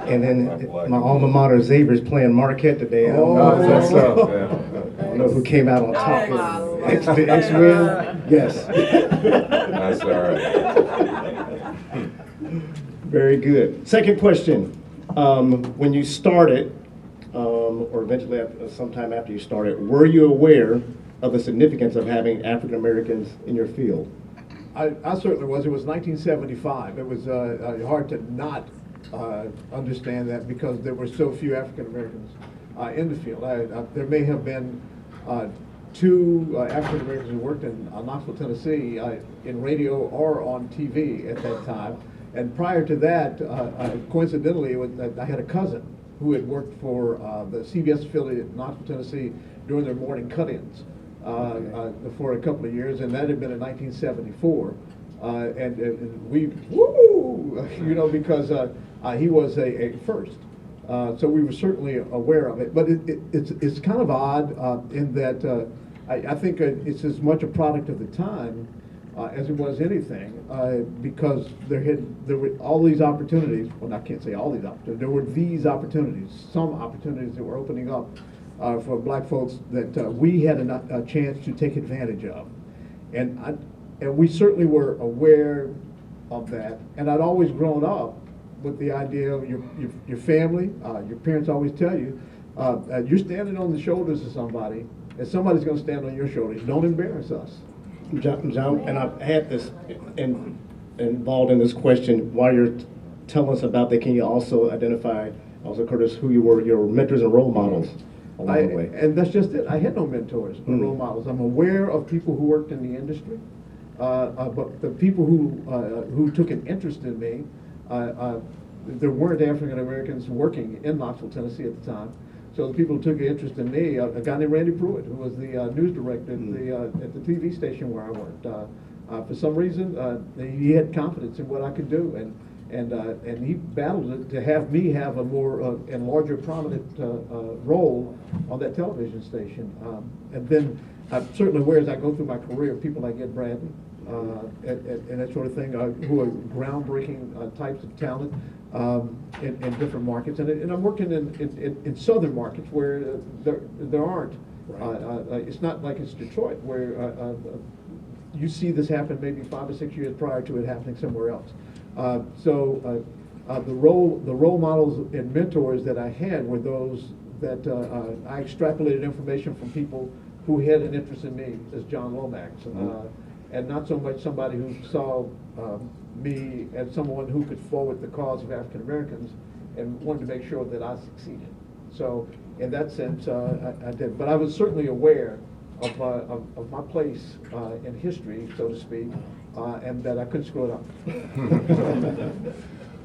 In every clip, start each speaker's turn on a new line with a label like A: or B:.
A: And then my alma mater Xavier's playing Marquette today. I don't know,
B: that's so.
A: I don't know who came out on top. The X-Men? Yes.
B: That's all right.
A: Very good. Second question. When you started, or eventually sometime after you started, were you aware of the significance of having African Americans in your field?
C: I certainly was. It was 1975. It was hard to not understand that because there were so few African Americans in the field. There may have been two African Americans who worked in Knoxville, Tennessee, in radio or on TV at that time. And prior to that, coincidentally, I had a cousin who had worked for the CBS affiliate in Knoxville, Tennessee during their morning cut-ins for a couple of years, and that had been in 1974. And we, woo, you know, because he was a first. So we were certainly aware of it. But it's kind of odd in that I think it's as much a product of the time as it was anything, because there were all these opportunities. Well, I can't say all these opportunities. There were these opportunities, some opportunities that were opening up for black folks that we had a chance to take advantage of, and we certainly were aware of that. And I'd always grown up with the idea of your family. Your parents always tell you, you're standing on the shoulders of somebody, and somebody's going to stand on your shoulders. Don't embarrass us.
A: John, and I've had this involved in this question. While you're telling us about that, can you also identify, Courtis, who you were, your mentors and role models along the way?
C: And that's just it. I had no mentors or role models. I'm aware of people who worked in the industry, but the people who took an interest in me, there weren't African Americans working in Knoxville, Tennessee at the time. So the people who took an interest in me, a guy named Randy Pruitt, who was the news director at the TV station where I worked. For some reason, he had confidence in what I could do, and he battled it to have me have a more and larger prominent role on that television station. And then I'm certainly aware as I go through my career, people like Ed Bradley and that sort of thing, who are groundbreaking types of talent. In different markets, and I'm working in southern markets where there aren't. Right. It's not like it's Detroit where you see this happen maybe 5 or 6 years prior to it happening somewhere else. So the role models and mentors that I had were those that I extrapolated information from people who had an interest in me, as John Lomax, and not so much somebody who saw me as someone who could forward the cause of African Americans and wanted to make sure that I succeeded. So in that sense, I did. But I was certainly aware of my place in history, so to speak, and that I couldn't screw it up.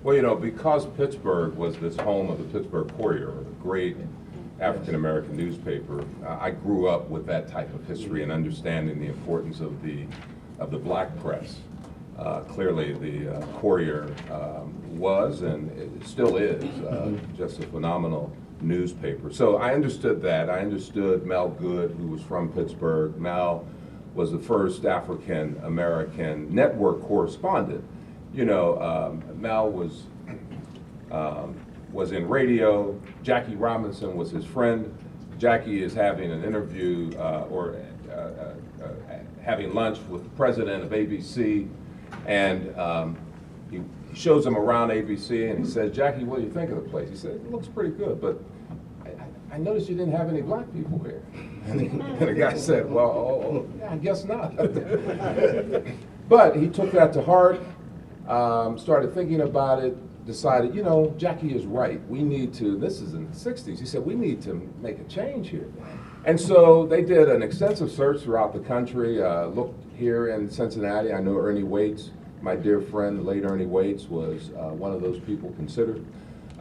B: Well, you know, because Pittsburgh was this home of the Pittsburgh Courier, a great African-American newspaper, I grew up with that type of history and understanding the importance of the black press. Clearly, the Courier was and it still is just a phenomenal newspaper. So I understood that. I understood Mel Good, who was from Pittsburgh. Mel was the first African-American network correspondent. You know, Mel was in radio. Jackie Robinson was his friend. Jackie is having an interview having lunch with the president of ABC. And he shows him around ABC and he says, "Jackie, what do you think of the place?" He said, "It looks pretty good, but I noticed you didn't have any black people here." And the guy said, "Well, yeah, I guess not." But he took that to heart, started thinking about it, decided, you know, Jackie is right. We need to, this is in the 60s, he said, we need to make a change here. And so they did an extensive search throughout the country, looked here in Cincinnati. I know Ernie Waits, my dear friend, the late Ernie Waits, was one of those people considered.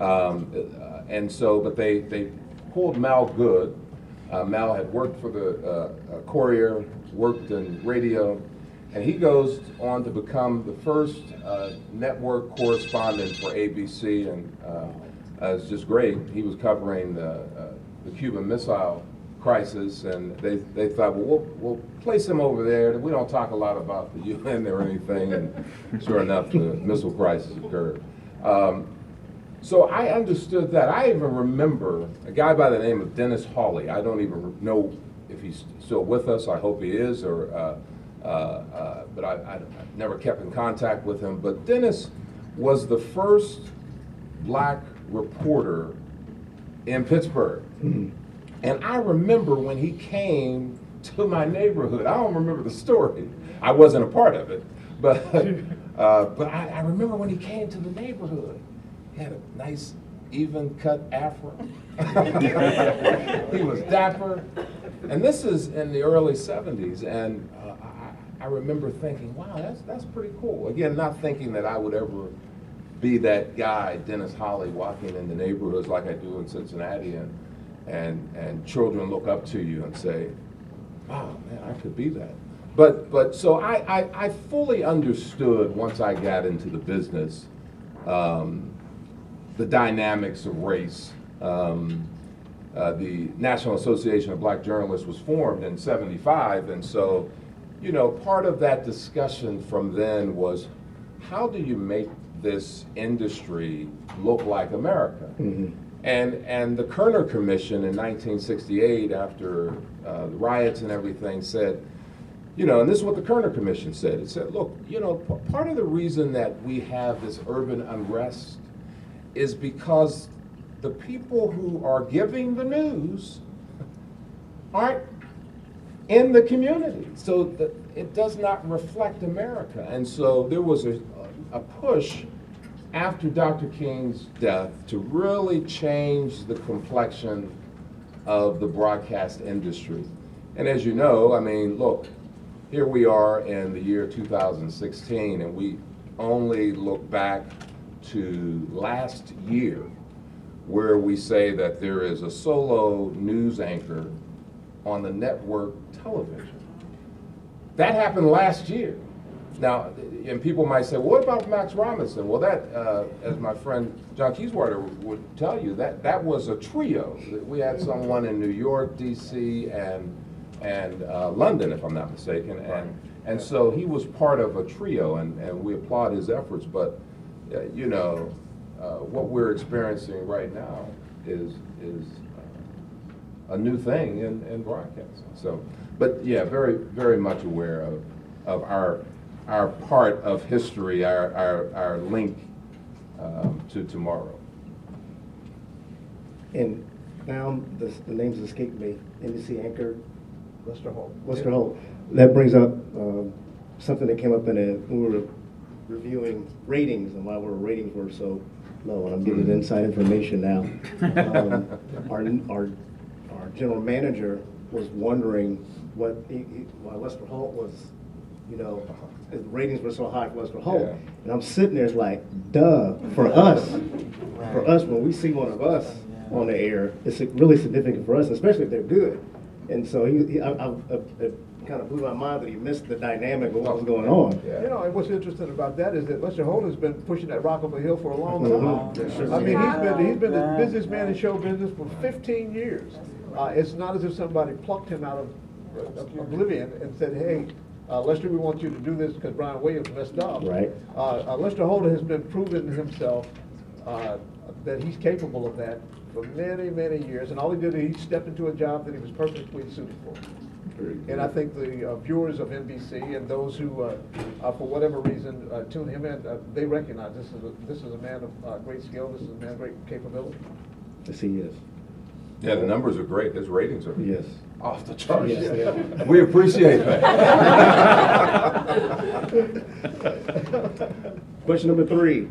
B: And so, but they pulled Mal Good. Mal had worked for the Courier, worked in radio, and he goes on to become the first network correspondent for ABC, and it's just great. He was covering the Cuban Missile Crisis, and they thought, well, we'll place him over there. We don't talk a lot about the UN or anything, and sure enough, the missile crisis occurred. So I understood that. I even remember a guy by the name of Dennis Hawley. I don't even know if he's still with us. I hope he is, but I never kept in contact with him. But Dennis was the first black reporter in Pittsburgh. Mm-hmm. And I remember when he came to my neighborhood. I don't remember the story. I wasn't a part of it. But I remember when he came to the neighborhood. He had a nice, even-cut afro. He was dapper. And this is in the early 70s. And I remember thinking, wow, that's pretty cool. Again, not thinking that I would ever be that guy, Dennis Hawley, walking in the neighborhoods like I do in Cincinnati, and children look up to you and say, wow, man, I could be that. But so I fully understood once I got into the business, the dynamics of race. The National Association of Black Journalists was formed in '75, and so, you know, part of that discussion from then was, how do you make this industry look like America? Mm-hmm. And the Kerner Commission in 1968, after the riots and everything, said, you know, and this is what the Kerner Commission said. It said, look, you know, part of the reason that we have this urban unrest is because the people who are giving the news aren't in the community. So it does not reflect America. And so there was a push after Dr. King's death to really change the complexion of the broadcast industry. And as you know, I mean, look, here we are in the year 2016, and we only look back to last year where we say that there is a solo news anchor on the network television. That happened last year. Now, and people might say, well, what about Max Robinson? Well, that, as my friend John Kieswater would tell you, that was a trio. We had someone in New York, D.C., and London, if I'm not mistaken. And so he was part of a trio, and we applaud his efforts. But, you know, what we're experiencing right now is a new thing in broadcasting. So, but yeah, very, very much aware of our part of history, our link to tomorrow. And
A: now the names escape me. NBC anchor
C: Lester Holt.
A: Lester Holt. That brings up something that came up when we were reviewing ratings and why our ratings were so low. And I'm giving inside information now. Our general manager was wondering why Lester Holt was, you know, the ratings were so high for Lester Holt. Yeah. And I'm sitting there, it's like, duh, for us, when we see one of us on the air, it's really significant for us, especially if they're good. And so it kind of blew my mind that he missed the dynamic of what was going on.
C: Yeah. You know, and what's interesting about that is that Lester Holt has been pushing that rock up a hill for a long time. I mean, he's been the busiest man in show business for 15 years. It's not as if somebody plucked him out of oblivion and said, hey, Lester, we want you to do this because Brian Williams messed up.
A: Right.
C: Lester Holt has been proving himself that he's capable of that for many, many years. And all he did is he stepped into a job that he was perfectly suited for. And I think the viewers of NBC and those who, for whatever reason, tune him in, they recognize this is a man of great skill. This is a man of great capability.
A: Yes, he is.
B: Yeah, the numbers are great. His ratings are off the charts.
A: Yes, they are.
B: We appreciate that.
A: Question number 3.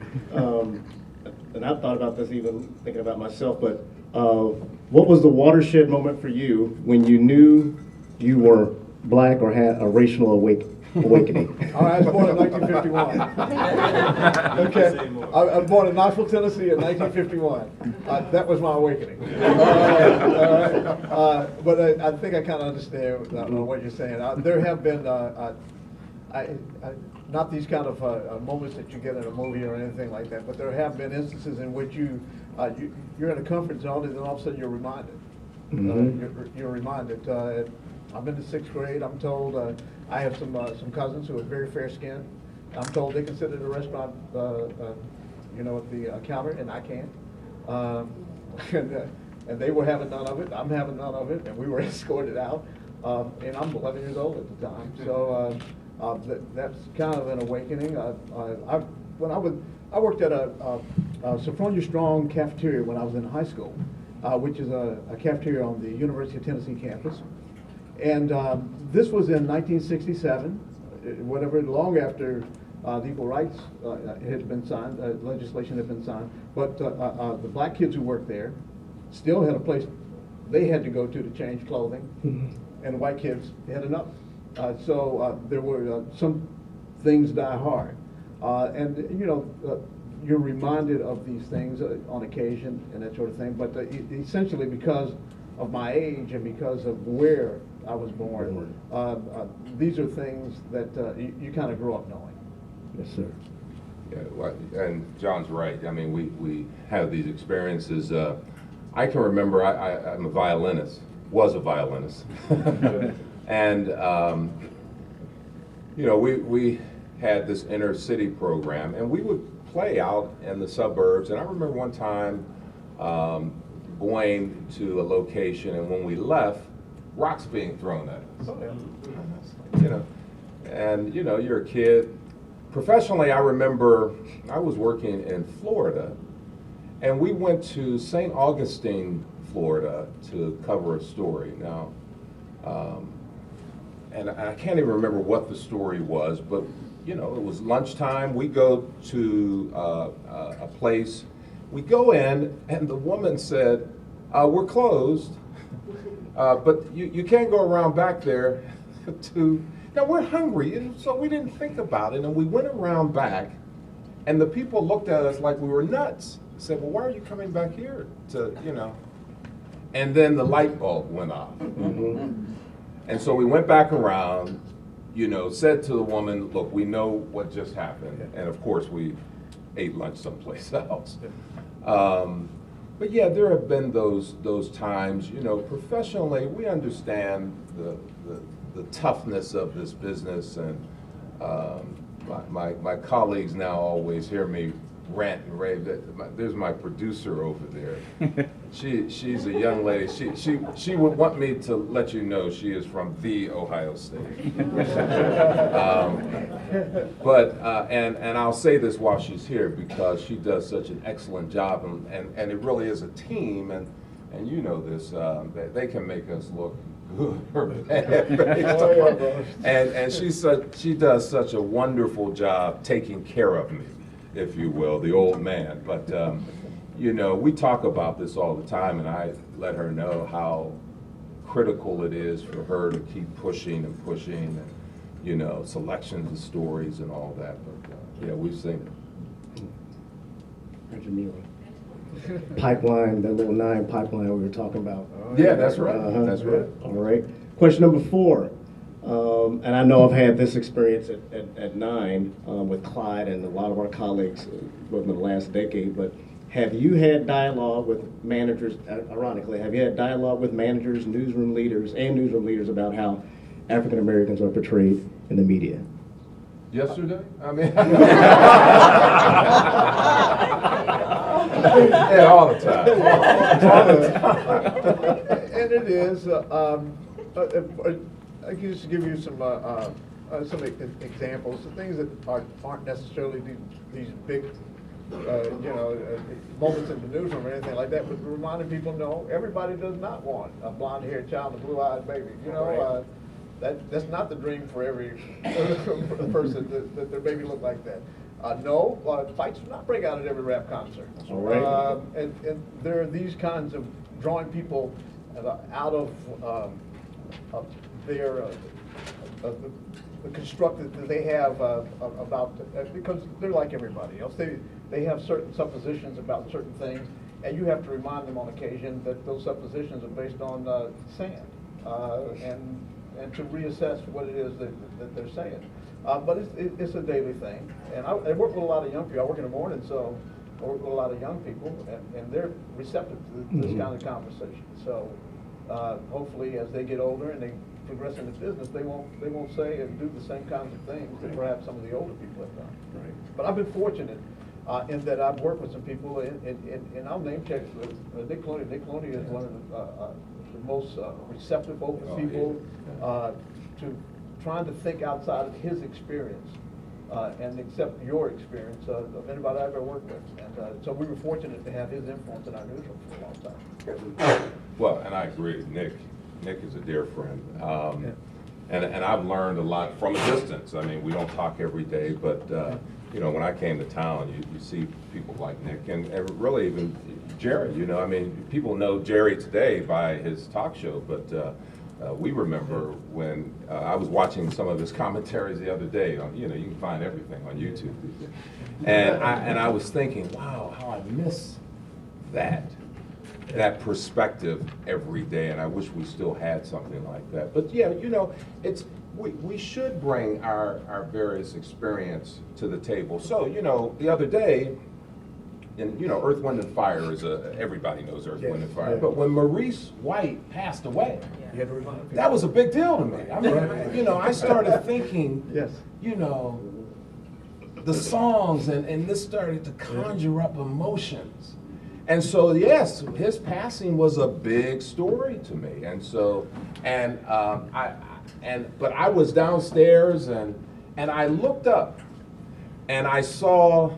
A: And I've thought about this even thinking about myself, but what was the watershed moment for you when you knew you were black or had a racial awakening?
C: All right, I was born in 1951. Okay, I was born in Knoxville, Tennessee in 1951. That was my awakening. All right. But I think I kind of understand what you're saying. There have been, not these kind of moments that you get in a movie or anything like that, but there have been instances in which you're in a comfort zone and then all of a sudden you're reminded. Mm-hmm. You're reminded. I'm in the 6th grade. I'm told I have some cousins who are very fair skinned. I'm told they can sit at a restaurant, at the counter, and I can't. And they were having none of it, I'm having none of it, and we were escorted out. And I'm 11 years old at the time, so that's kind of an awakening. I worked at a Sophronia Strong cafeteria when I was in high school, which is a cafeteria on the University of Tennessee campus. And this was in 1967, whatever, long after the Equal Rights had been signed, legislation had been signed. But the black kids who worked there still had a place they had to go to change clothing, and the white kids had enough. So there were some things die hard. And you know, you're reminded of these things on occasion and that sort of thing, but essentially because of my age and because of where I was born, these are things that you kind of grow up knowing.
A: Yes, sir.
B: Yeah, well, and John's right. I mean, we have these experiences. I can remember I'm a violinist, was a violinist. And, you know, we had this inner city program, and we would play out in the suburbs. And I remember one time going to a location, and when we left, rocks being thrown at us. You know, and you know, you're a kid. Professionally, I remember I was working in Florida, and we went to St. Augustine, Florida, to cover a story. Now, and I can't even remember what the story was, but you know, it was lunchtime. We go to a place. We go in, and the woman said, "We're closed, but you can't go around back there to." Now, we're hungry, and so we didn't think about it, and we went around back, and the people looked at us like we were nuts. Said, "Well, why are you coming back here to, you know?" And then the light bulb went off. And so we went back around, you know, said to the woman, "Look, we know what just happened." And of course, we ate lunch someplace else. But yeah, there have been those times, you know, professionally, we understand the toughness of this business, and my colleagues now always hear me rant and rave. There's my producer over there. She's a young lady. She would want me to let you know she is from the Ohio State. And I'll say this while she's here, because she does such an excellent job, and it really is a team, and you know this, they can make us look good or bad. And she does such a wonderful job taking care of me, if you will, the old man. But you know, we talk about this all the time, and I let her know how critical it is for her to keep pushing and pushing, and you know, selections of stories and all that. But yeah, we've seen it.
A: Pipeline, the little 9 pipeline we were talking about.
B: Yeah, that's right. That's right.
A: All right. Question number 4. And I know I've had this experience at 9 with Clyde and a lot of our colleagues within the last decade, but have you had dialogue with managers, ironically, have you had dialogue with managers, newsroom leaders about how African Americans are portrayed in the media?
B: Yesterday? I mean, yeah, all the time.
C: And it is, I can just give you some examples of things that aren't necessarily these big, you know, moments in the newsroom or anything like that, but reminding people, no, everybody does not want a blonde-haired child and a blue-eyed baby. You know, that's not the dream for every person that their baby look like that. No, fights do not break out at every rap concert.
A: All right.
C: And there are these kinds of drawing people out of their the construct that they have about, because they're like everybody else. They have certain suppositions about certain things, and you have to remind them on occasion that those suppositions are based on sand, and to reassess what it is that they're saying. But it's a daily thing, and I work with a lot of young people. I work in the morning, so I work with a lot of young people, and they're receptive to this kind of conversation. So hopefully, as they get older and they progress in the business, they won't say and do the same kinds of things that perhaps some of the older people have done.
A: Right.
C: But I've been fortunate in that I've worked with some people, and I'll name check with Nick Clooney. Nick Clooney is one of the most receptive, open people to trying to think outside of his experience and accept your experience of anybody I've ever worked with. And so we were fortunate to have his influence in our newsroom for a long time.
B: Well, and I agree, Nick is a dear friend. And I've learned a lot from a distance. I mean, we don't talk every day, but you know, when I came to town, you see people like Nick and really even Jerry. You know, I mean, people know Jerry today by his talk show, but we remember when I was watching some of his commentaries the other day. You know, you can find everything on YouTube, and I was thinking, wow, how I miss that perspective every day, and I wish we still had something like that. But yeah, you know, we should bring our various experience to the table. So, you know, the other day, and you know, Earth, Wind, and Fire is everybody knows Earth, Wind, and Fire. But when Maurice White passed away, that was a big deal to me. I mean, you know, I started thinking, you know, the songs, and this started to conjure up emotions. And so, yes, his passing was a big story to me. And so, but I was downstairs and I looked up and I saw,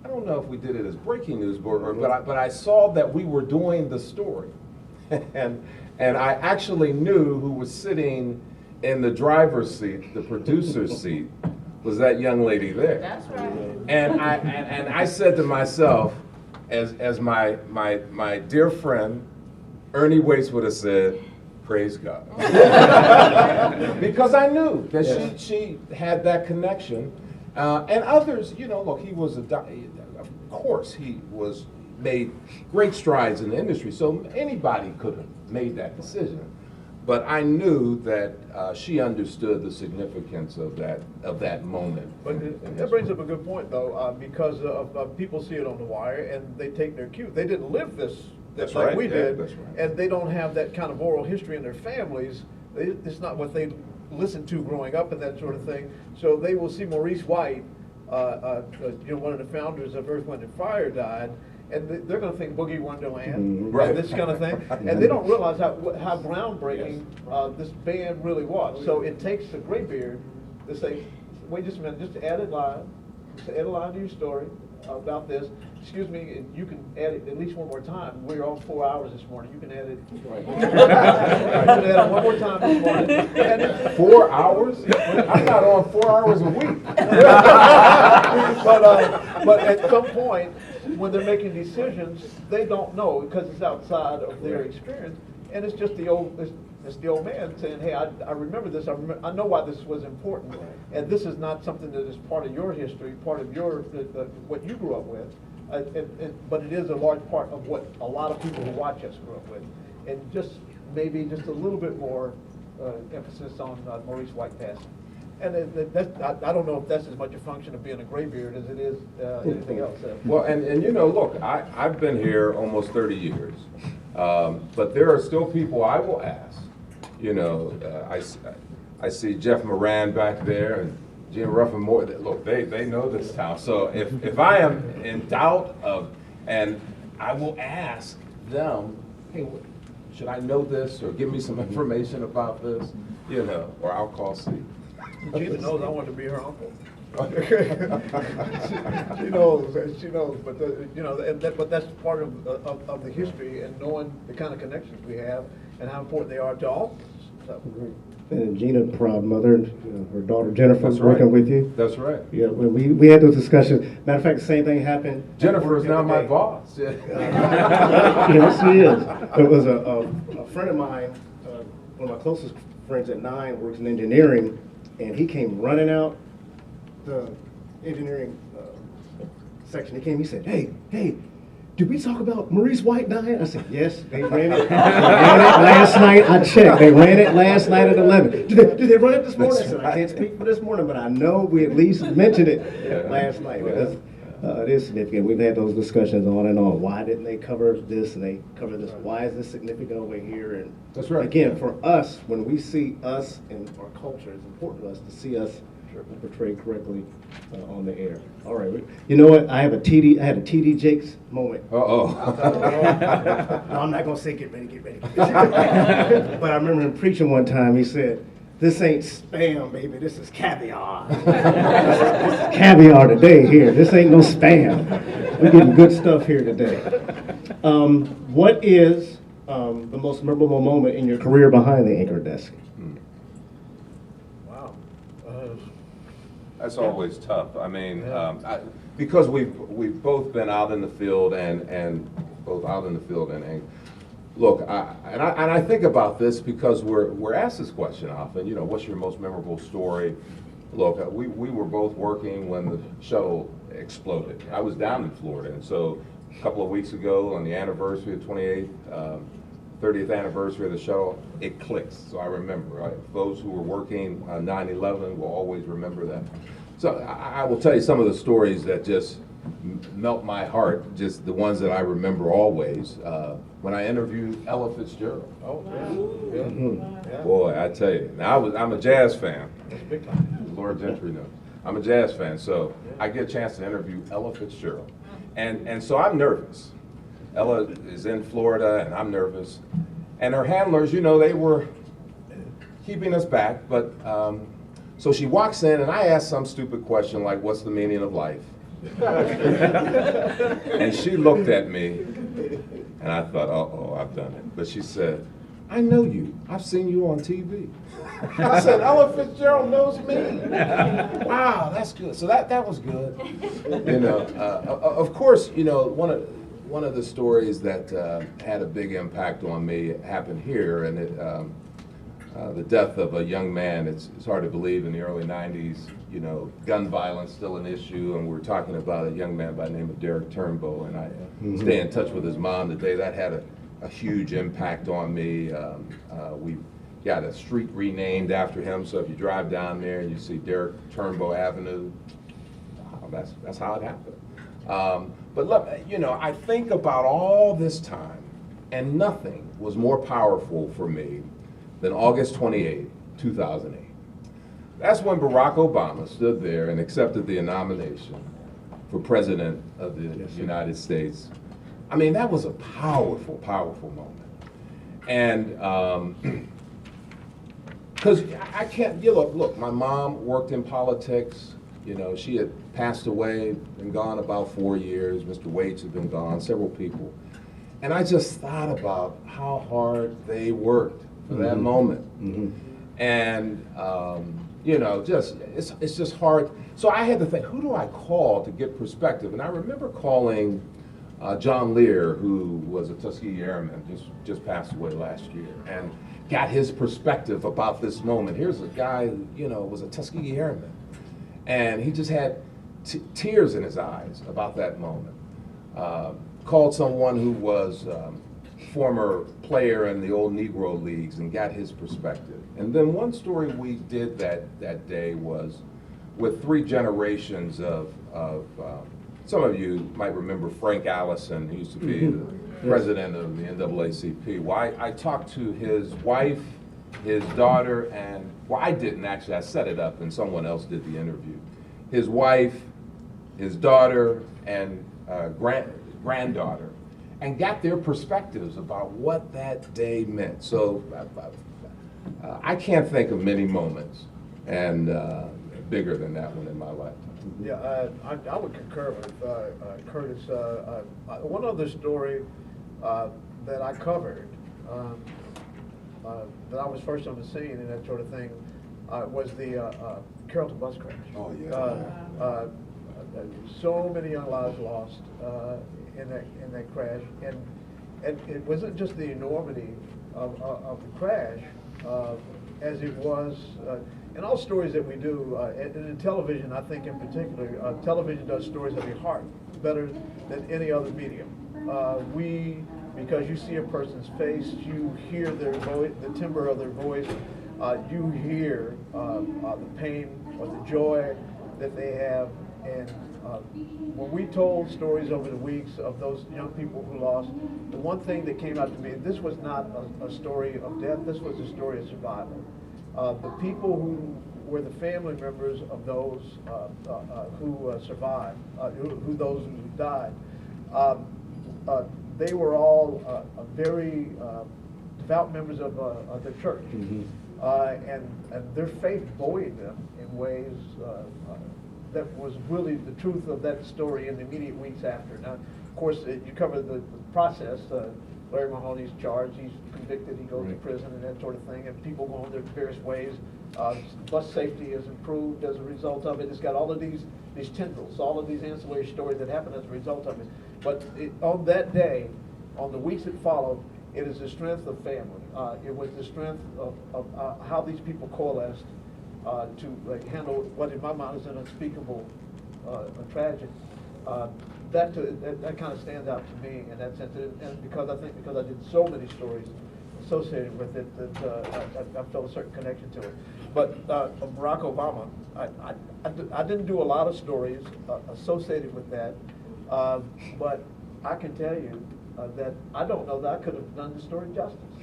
B: I don't know if we did it as breaking news, but I saw that we were doing the story. and I actually knew who was sitting in the driver's seat, the producer's seat, was that young lady there.
D: That's right.
B: And I said to myself, as my dear friend Ernie Waits would have said, praise God. Because I knew that she had that connection. And others, you know, look, he was of course he made great strides in the industry, so anybody could have made that decision. But I knew that she understood the significance of that moment.
C: But that brings up a good point, though, because people see it on the wire and they take their cue. They didn't live this
B: That's
C: like
B: right.
C: we did,
B: That's right.
C: and they don't have that kind of oral history in their families. It's not what they listened to growing up and that sort of thing. So they will see Maurice White, you know, one of the founders of Earth, Wind, and Fire, died. And they're going to think Boogie Wonderland,
B: Right.
C: and this kind of thing, and they don't realize how groundbreaking this band really was. So it takes a graybeard to say, wait just a minute, just add a line to your story about this. Excuse me, you can add it at least one more time. We're on 4 hours this morning. You can add it. Right. You can add it one more time this morning. And
B: 4 hours? I'm not on 4 hours a week.
C: but at some point, when they're making decisions, they don't know because it's outside of their experience, and it's just the old man saying, "Hey, I remember this. I know why this was important, and this is not something that is part of your history, part of your what you grew up with, but it is a large part of what a lot of people who watch us grew up with, and just maybe just a little bit more emphasis on Maurice White passing." And I don't know if that's as much a function of being a graybeard as it is anything else.
B: Well, and you know, look, I've been here almost 30 years, but there are still people I will ask. You know, I see Jeff Moran back there and Gina Ruffin Moore. Look, they know this town. So if I am in doubt and I will ask them, hey, should I know this or give me some information about this? You know, or I'll call Steve.
C: Gina knows I want to be her uncle. she knows, but you know, but that's part of the history and knowing the kind of connections we have and how important they are to all. So.
A: And Gina, proud mother, her daughter Jennifer
B: That's
A: working
B: right.
A: with you.
B: That's right.
A: Yeah, we had those discussions. Matter of fact, the same thing happened.
B: Jennifer is now my boss.
A: Yes, she is. It was a friend of mine, one of my closest friends at 9, works in engineering, and he came running out the engineering section. He came, he said, hey, did we talk about Maurice White dying? I said, yes, they ran it. They ran it last night. I checked. They ran it last night at 11. Did they run it this morning? I said, I can't speak for this morning, but I know we at least mentioned it last night. It is significant. We've had those discussions on and on. Why didn't they cover this and they cover this? Why is this significant over here? And
B: That's right.
A: Again, for us, when we see us and our culture, it's important to us to see us portrayed correctly on the air. All right. You know what? I had a TD Jakes moment.
B: Uh-oh.
A: No, I'm not gonna say get ready. But I remember him preaching one time. He said, "This ain't spam, baby. This is caviar. This is caviar today here. This ain't no spam. We're getting good stuff here today." What is the most memorable moment in your career behind the anchor desk?
C: Wow.
B: That's always tough. I mean, because we've both been out in the field and both out in the field and look, I think about this because we're asked this question often. You know, what's your most memorable story? Look, we were both working when the shuttle exploded. I was down in Florida, and so a couple of weeks ago on the anniversary of 30th anniversary of the shuttle, it clicks. So I remember, right? Those who were working 9/11 will always remember that. So I will tell you some of the stories that just melt my heart, just the ones that I remember always. When I interviewed Ella Fitzgerald.
C: Oh, yeah. Yeah.
B: Boy, I tell you. Now I'm a jazz fan.
C: That's big time.
B: Lord Gentry knows. I'm a jazz fan, so I get a chance to interview Ella Fitzgerald. And so I'm nervous. Ella is in Florida, and I'm nervous. And her handlers, you know, they were keeping us back. But so she walks in, and I ask some stupid question like, "What's the meaning of life?" And she looked at me, and I thought, "Uh-oh, I've done it." But she said, "I know you. I've seen you on TV." I said, "Ella Fitzgerald knows me." Wow, that's good. So that was good. You know, of course, you know, one of the stories that had a big impact on me happened here, and the death of a young man. It's hard to believe in the early 90s, you know, gun violence still an issue, and we're talking about a young man by the name of Derek Turnbow, and I stay in touch with his mom today. That had a huge impact on me. We got a street renamed after him, so if you drive down there and you see Derek Turnbow Avenue, that's how it happened. But look, you know, I think about all this time, and nothing was more powerful for me than August 28, 2008. That's when Barack Obama stood there and accepted the nomination for President of the United States. I mean, that was a powerful, powerful moment. And because I can't, you know, look, my mom worked in politics. You know, she had passed away, been gone about 4 years. Mr. Waits had been gone, several people. And I just thought about how hard they worked for that moment. And, you know, it's just hard. So I had to think, who do I call to get perspective? And I remember calling John Lear, who was a Tuskegee Airman, just passed away last year, and got his perspective about this moment. Here's a guy who, you know, was a Tuskegee Airman, and he just had tears in his eyes about that moment. Called someone who was former player in the old Negro leagues and got his perspective. And then one story we did that day was with 3 generations of some of you might remember Frank Allison, who used to be the president of the NAACP. Well, I talked to his wife, his daughter, and, well, I didn't actually, I set it up and someone else did the interview. His wife, his daughter, and granddaughter, and got their perspectives about what that day meant. So I can't think of many moments and bigger than that one in my lifetime.
C: Yeah, I would concur with Courtis. One other story that I covered, that I was first on the scene and that sort of thing, was the Carrollton bus crash.
B: Oh, yeah.
C: So many young lives lost in that crash, and it wasn't just the enormity of the crash, as it was. In all stories that we do, and in television, I think in particular, television does stories of the heart better than any other medium. Because you see a person's face, you hear their voice, the timbre of their voice, you hear the pain or the joy that they have. And when we told stories over the weeks of those young people who lost, the one thing that came out to me, this was not a story of death, this was a story of survival. The people who were the family members of those who survived, those who died. They were all very devout members of the church, and their faith buoyed them in ways that was really the truth of that story in the immediate weeks after. Now, of course, you cover the process. Larry Mahoney's charged, he's convicted, he goes to prison and that sort of thing, and people go on their various ways. Bus safety has improved as a result of it. It's got all of these tendrils, all of these ancillary stories that happen as a result of it. But on that day, on the weeks that followed, it is the strength of family. It was the strength of how these people coalesced to handle what in my mind is an unspeakable tragedy. That kind of stands out to me in that sense, and because I did so many stories associated with it that I felt a certain connection to it. But Barack Obama, I didn't do a lot of stories associated with that, but I can tell you that I don't know that I could have done the story justice.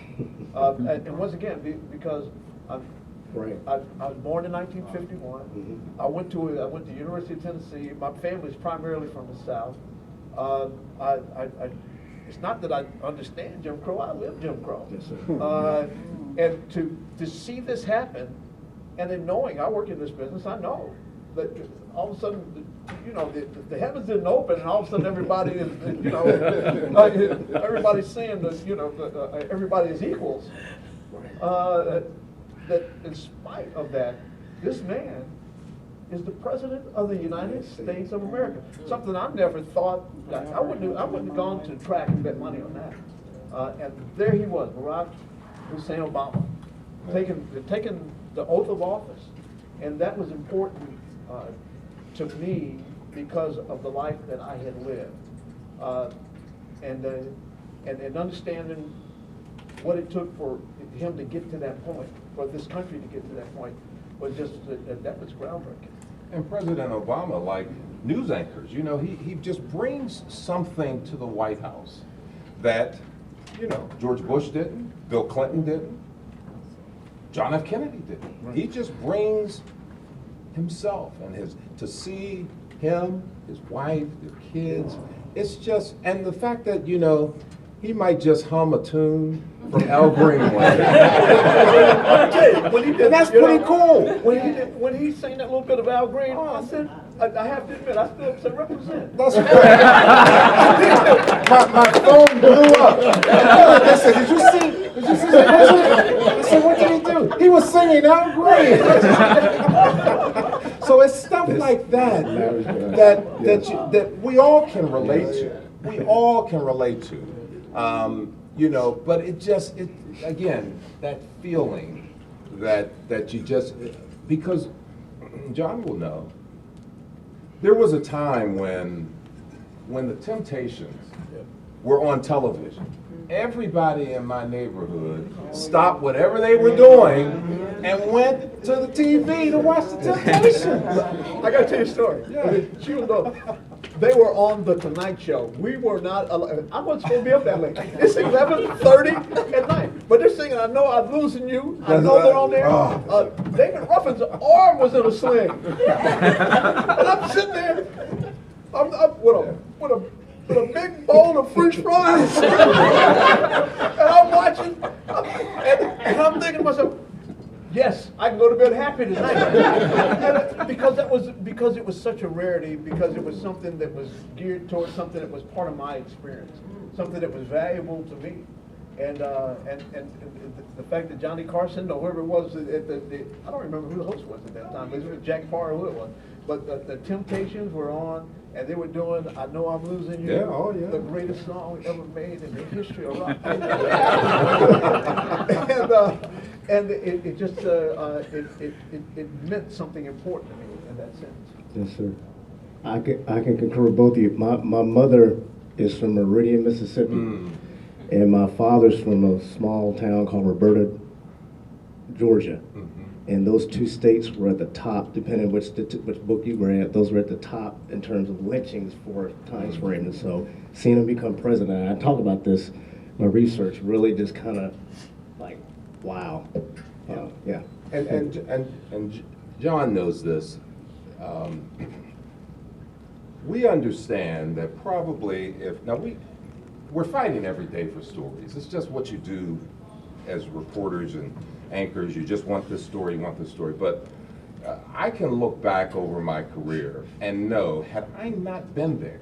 C: And once again, because I was born in 1951. I went to University of Tennessee. My family's primarily from the South. It's not that I understand Jim Crow. I lived Jim Crow.
A: Yes, sir.
C: And to see this happen, and then knowing I work in this business, I know that all of a sudden, the heavens didn't open, and all of a sudden everybody is, everybody's seeing that, everybody is equals. That in spite of that, this man is the President of the United States of America. Something I never thought. I wouldn't have gone to track and bet money on that. And there he was, Barack Hussein Obama, taking the oath of office, and that was important to me because of the life that I had lived, and understanding what it took for him to get to that point, for this country to get to that point, was just that was groundbreaking.
B: And President Obama, like news anchors, he just brings something to the White House that, George Bush didn't, Bill Clinton didn't, John F. Kennedy didn't. Right. He just brings himself and to see him, his wife, their kids. It's just, and the fact that, he might just hum a tune from Al Greenway. And that's pretty cool.
C: When he sang that little bit of Al Green, I said, I have to admit, I still said represent.
B: That's right. my phone blew up. I said, did you see the president? I said, what did he do? He was singing Al Green. So it's stuff like that that we all can relate to. We all can relate to. But it again, that feeling that you just, because John will know, there was a time when the Temptations were on television. Everybody in my neighborhood stopped whatever they were doing and went to the TV to watch the Temptations.
C: I gotta tell you a story. Yeah. They were on the Tonight Show. We were not. I wasn't supposed to be up that late. It's 11:30 at night. But they're singing, "I Know I'm Losing You." I know they're on there. David Ruffin's arm was in a sling, and I'm sitting there. I'm with a big bowl of French fries, and I'm watching, and I'm thinking to myself, yes, I can go to bed happy tonight. And because it was such a rarity, because it was something that was geared towards something that was part of my experience, something that was valuable to me. And the fact that Johnny Carson or whoever it was, I don't remember who the host was at that time, it was Jack Parr or who it was, but the Temptations were on, and they were doing "I Know I'm Losing You," the greatest song ever made in the history of rock. And it just it meant something important to me in that sense.
A: Yes, sir. I can concur with both of you. My mother is from Meridian, Mississippi, and my father's from a small town called Roberta, Georgia. And those two states were at the top, depending on which book you read. Those were at the top in terms of lynchings for times frame. And so, seeing him become president, and I talk about this, my research really just kind of like, wow, yeah.
B: And John knows this. We understand that probably we're fighting every day for stories. It's just what you do as reporters and anchors. You just want this story, you want this story. But I can look back over my career and know, had I not been there,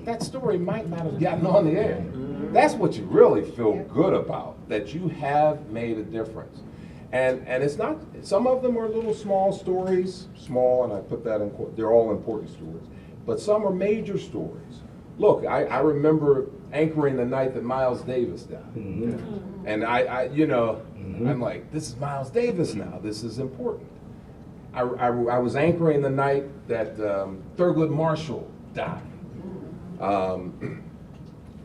B: that story might not have gotten on the air. That's what you really feel good about, that you have made a difference. And it's not, some of them are little small stories, small, and I put that in quote, they're all important stories. But some are major stories. Look, I remember anchoring the night that Miles Davis died. And I'm like, this is Miles Davis now, this is important. I was anchoring the night that Thurgood Marshall died.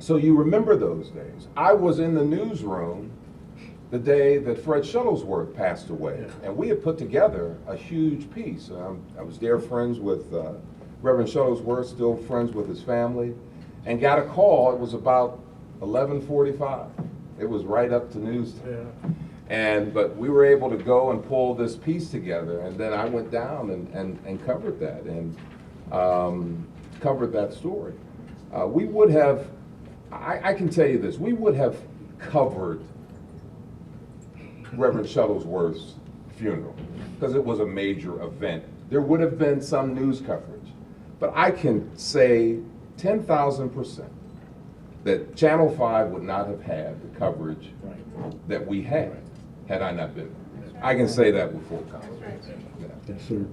B: So you remember those days. I was in the newsroom the day that Fred Shuttlesworth passed away, and we had put together a huge piece. I was there friends with Reverend Shuttlesworth, still friends with his family, and got a call. It was about 11:45. It was right up to news time. But we were able to go and pull this piece together, and then I went down and covered that, and covered that story. We would have, I can tell you this, we would have covered Reverend Shuttlesworth's funeral because it was a major event. There would have been some news coverage, but I can say 10,000% that Channel 5 would not have had the coverage that we had I not been there. I can say that with full confidence.
A: Yes, sir.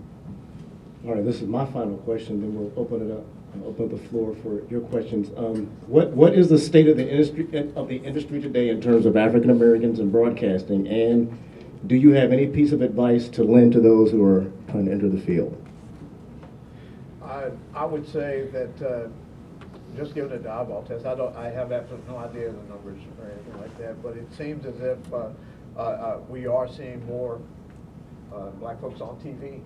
A: All right, this is my final question, then we'll open it up. Open the floor for your questions. What is the state of the industry today in terms of African Americans in broadcasting, and do you have any piece of advice to lend to those who are trying to enter the field?
C: I would say that just given a eyeball test, I have absolutely no idea of the numbers or anything like that, but it seems as if we are seeing more black folks on TV.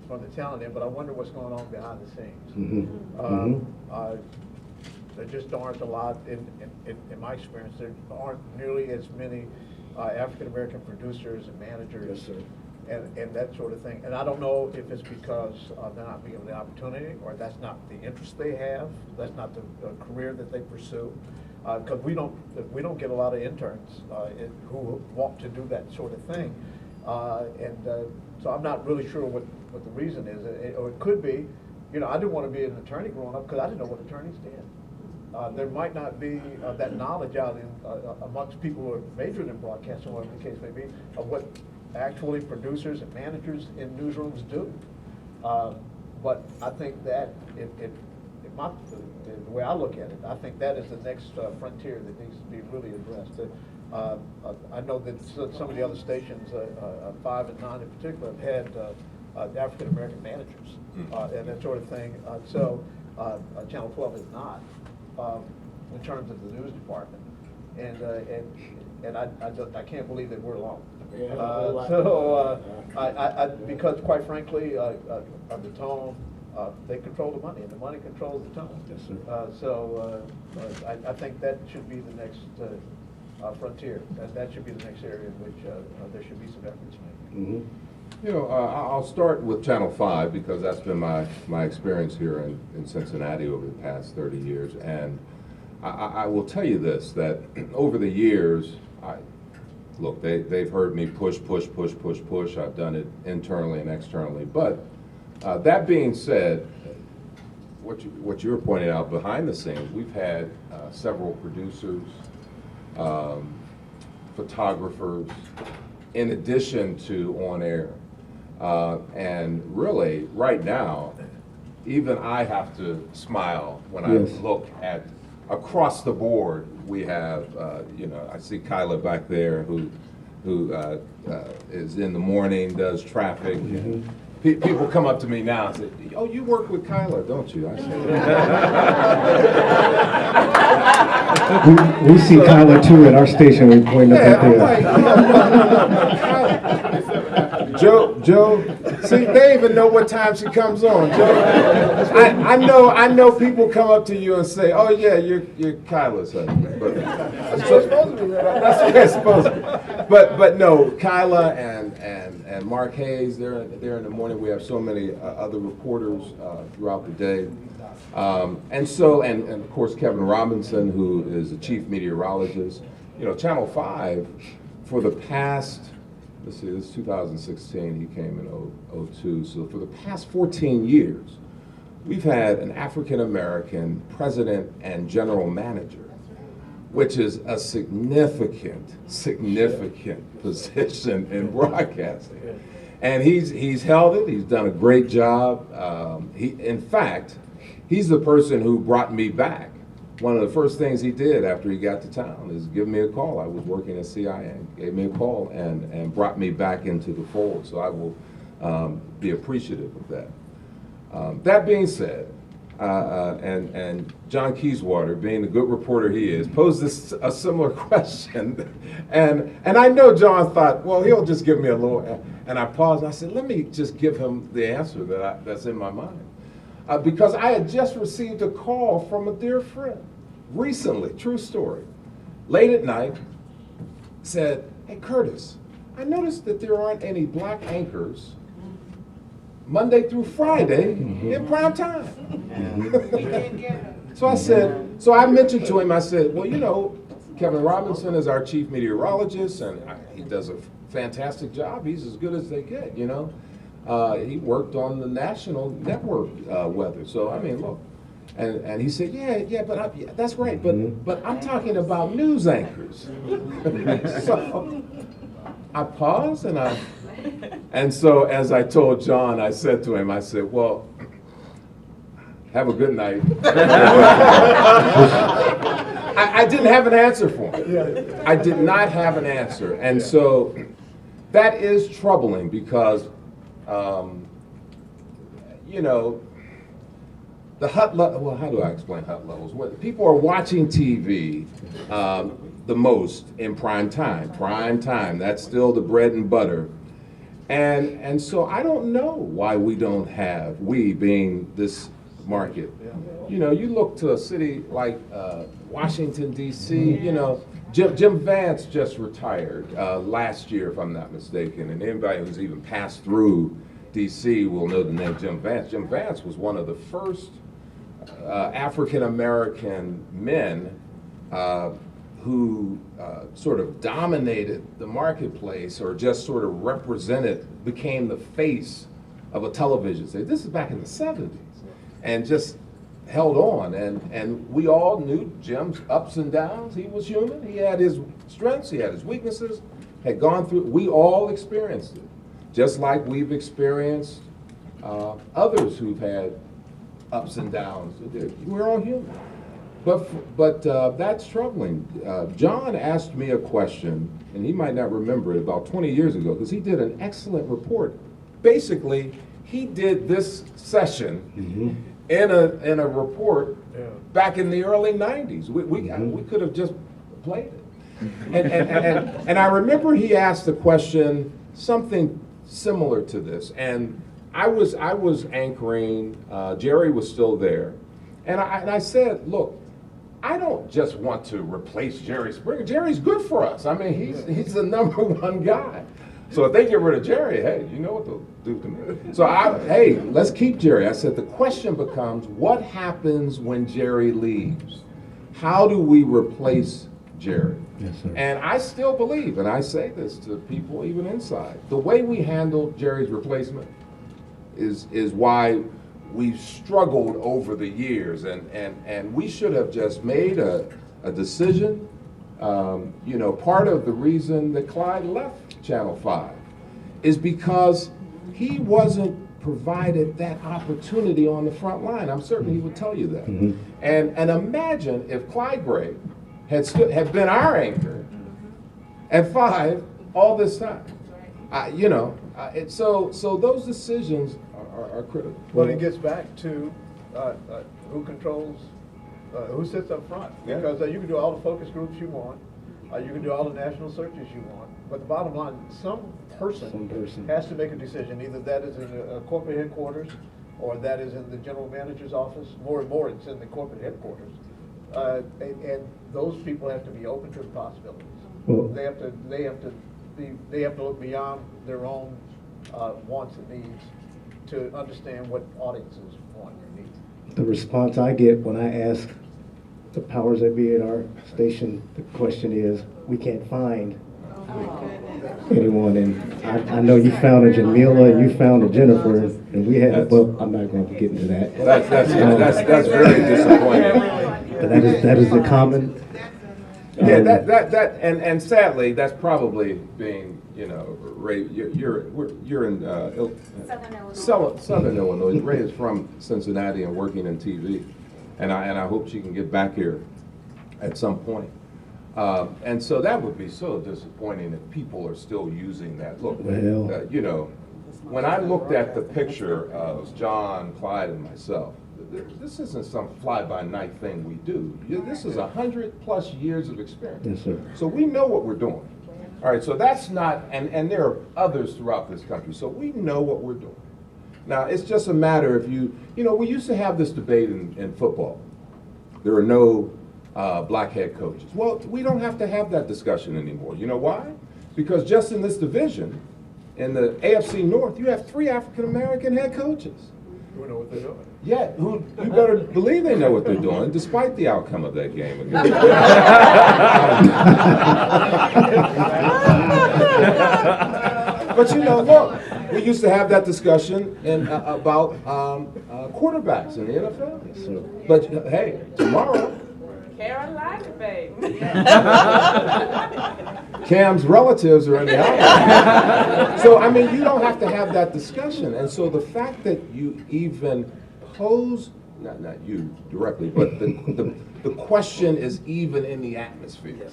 C: From the talent end, but I wonder what's going on behind the scenes. There just aren't a lot, in my experience, there aren't nearly as many African American producers and managers and that sort of thing. And I don't know if it's because they're not given the opportunity, or that's not the interest they have, that's not the career that they pursue. Because we don't get a lot of interns who want to do that sort of thing. So I'm not really sure what the reason is, or it could be, I didn't want to be an attorney growing up because I didn't know what attorneys did. There might not be that knowledge out amongst people who are majored in broadcasting, whatever the case may be, of what actually producers and managers in newsrooms do. But I think that the way I look at it, I think that is the next frontier that needs to be really addressed. I know that some of the other stations, 5 and 9 in particular, have had African American managers and that sort of thing. So Channel 12 is not in terms of the news department, and I can't believe that we're alone. Because quite frankly, the tone, they control the money, and the money controls the tone.
A: Yes, sir.
C: So I think that should be the next frontier. That should be the next area in which there should be some efforts made.
B: I'll start with Channel 5 because that's been my experience here in Cincinnati over the past 30 years. And I will tell you this, that over the years, look, they've heard me push. I've done it internally and externally. But that being said, what you were pointing out behind the scenes, we've had several producers, photographers, in addition to on air. And really, right now, even I have to smile when I look at across the board. We have, I see Kyla back there who is in the morning, does traffic. People come up to me now and say, "Oh, you work with Kyla, don't you?" I say,
A: we see Kyla too at our station. We point up
B: I'm
A: there.
B: like, Joe, See, they even know what time she comes on. Joe, I know people come up to you and say, "Oh yeah, you're Kyla's husband." But that's supposed to be. That's what it's supposed to be. But no, Kyla and Mark Hayes, they're in the morning. We have so many other reporters throughout the day. And of course Kevin Robinson, who is the chief meteorologist. You know, Channel 5 for the past, let's see, this is 2016, he came in 02, so for the past 14 years, we've had an African-American president and general manager, which is a significant position in broadcasting. And he's held it, he's done a great job. In fact, he's the person who brought me back. One of the first things he did after he got to town is give me a call. I was working at CIA, gave me a call and brought me back into the fold. So I will be appreciative of that. That being said, and John Keyswater, being the good reporter he is, posed a similar question. And I know John thought, well, he'll just give me a little, and I paused and I said, let me just give him the answer that's in my mind. Because I had just received a call from a dear friend recently, true story, late at night, said, "Hey Courtis, I noticed that there aren't any black anchors Monday through Friday in prime time." So I mentioned to him, I said, well, you know, Kevin Robinson is our chief meteorologist and he does a fantastic job. He's as good as they get, you know. He worked on the national network weather. So, I mean, look. And he said, yeah, but that's great. But I'm talking about news anchors. So I paused and so as I told John, I said to him, I said, well, have a good night. I didn't have an answer for him. I did not have an answer. And so that is troubling because you know, the HUT level, well, how do I explain HUT levels? When people are watching TV the most in prime time, that's still the bread and butter. And so I don't know why we don't have, we being this market. You know, you look to a city like Washington, D.C., you know, Jim Vance just retired last year, if I'm not mistaken, and anybody who's even passed through D.C. will know the name Jim Vance. Jim Vance was one of the first African-American men who sort of dominated the marketplace or just sort of became the face of a television station. This is back in the 70s, and just held on, and we all knew Jim's ups and downs. He was human. He had his strengths, he had his weaknesses, had gone through, we all experienced it. Just like we've experienced others who've had ups and downs. We're all human. But that's troubling. John asked me a question, and he might not remember it, about 20 years ago, because he did an excellent report. Basically, he did this session in a report back in the early 90s. We could have just played it. And I remember he asked the question, something similar to this, and I was anchoring, Jerry was still there, and I said, look, I don't just want to replace Jerry Springer. Jerry's good for us. I mean, he's the #1 guy. So if they get rid of Jerry, hey, you know what they'll do to me. So hey, let's keep Jerry. I said, the question becomes, what happens when Jerry leaves? How do we replace Jerry?
A: Yes, sir.
B: And I still believe, and I say this to people even inside, the way we handled Jerry's replacement is why we've struggled over the years, and we should have just made a decision. You know, part of the reason that Clyde left Channel 5 is because he wasn't provided that opportunity on the front line. I'm certain he would tell you that. And imagine if Clyde Gray had been our anchor at 5 all this time. You know, so those decisions are critical.
C: Well, it gets back to who controls, who sits up front.
B: Yeah.
C: Because you can do all the focus groups you want. You can do all the national searches you want, but the bottom line, some person has to make a decision. Either that is in a corporate headquarters, or that is in the general manager's office. More and more, it's in the corporate headquarters. And those people have to be open to the possibilities.
A: Well,
C: They have to look beyond their own wants and needs to understand what audiences want and need.
A: the response I get when I ask the powers that be at our station, the question is, we can't find anyone. And I know you found a Jamila and you found a Jennifer, and we had, well, I'm not going to get into that.
B: That's very disappointing.
A: But that is the common.
B: Yeah, that and sadly, that's probably being, Ray, you're in Southern Illinois. Ray is from Cincinnati and working in TV, and I hope she can get back here at some point. And so that would be so disappointing if people are still using that. Look,
A: Well.
B: When I looked at the picture of John, Clyde, and myself, this isn't some fly-by-night thing we do. This is 100+ years of experience.
A: Yes, sir.
B: So we know what we're doing. All right, so that's not, and there are others throughout this country, so we know what we're doing. Now, it's just a matter of we used to have this debate in football. There are no black head coaches. Well, we don't have to have that discussion anymore. You know why? Because just in this division, in the AFC North, you have 3 African-American head coaches.
C: Who know what they're doing?
B: Yeah, you better believe they know what they're doing, despite the outcome of that game. But look, we used to have that discussion about quarterbacks in the NFL.
A: Yes, sir.
B: But hey, tomorrow,
D: Carolina, baby.
B: Cam's relatives are in the house. So, you don't have to have that discussion. And so the fact that you even pose, not you directly, but the question is even in the atmosphere,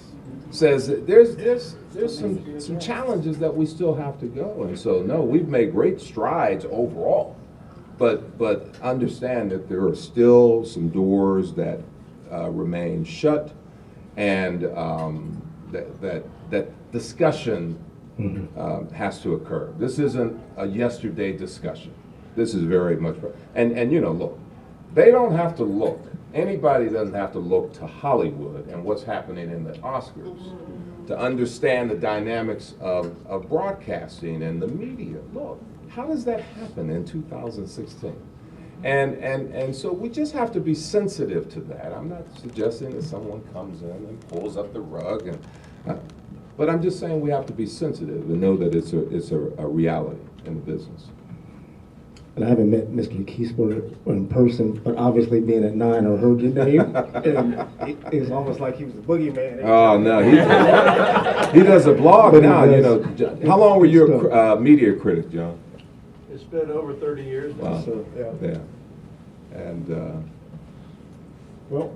B: says that there's some challenges that we still have to go. And so, no, we've made great strides overall. But understand that there are still some doors that remain shut, and that discussion has to occur. This isn't a yesterday discussion. This is very much, and look, they don't have to look. Anybody doesn't have to look to Hollywood and what's happening in the Oscars to understand the dynamics of broadcasting and the media. Look, how does that happen in 2016? And so we just have to be sensitive to that. I'm not suggesting that someone comes in and pulls up the rug, but I'm just saying we have to be sensitive and know that it's a reality in the business.
A: And I haven't met Mr. Keesler in person, but obviously being at 9, I heard your name, and it's almost like he was a boogeyman.
B: Oh no, he does a blog now. How long were you a media critic, John?
E: It's been over 30 years now.
B: Wow.
C: So,
B: Yeah. And
A: Well,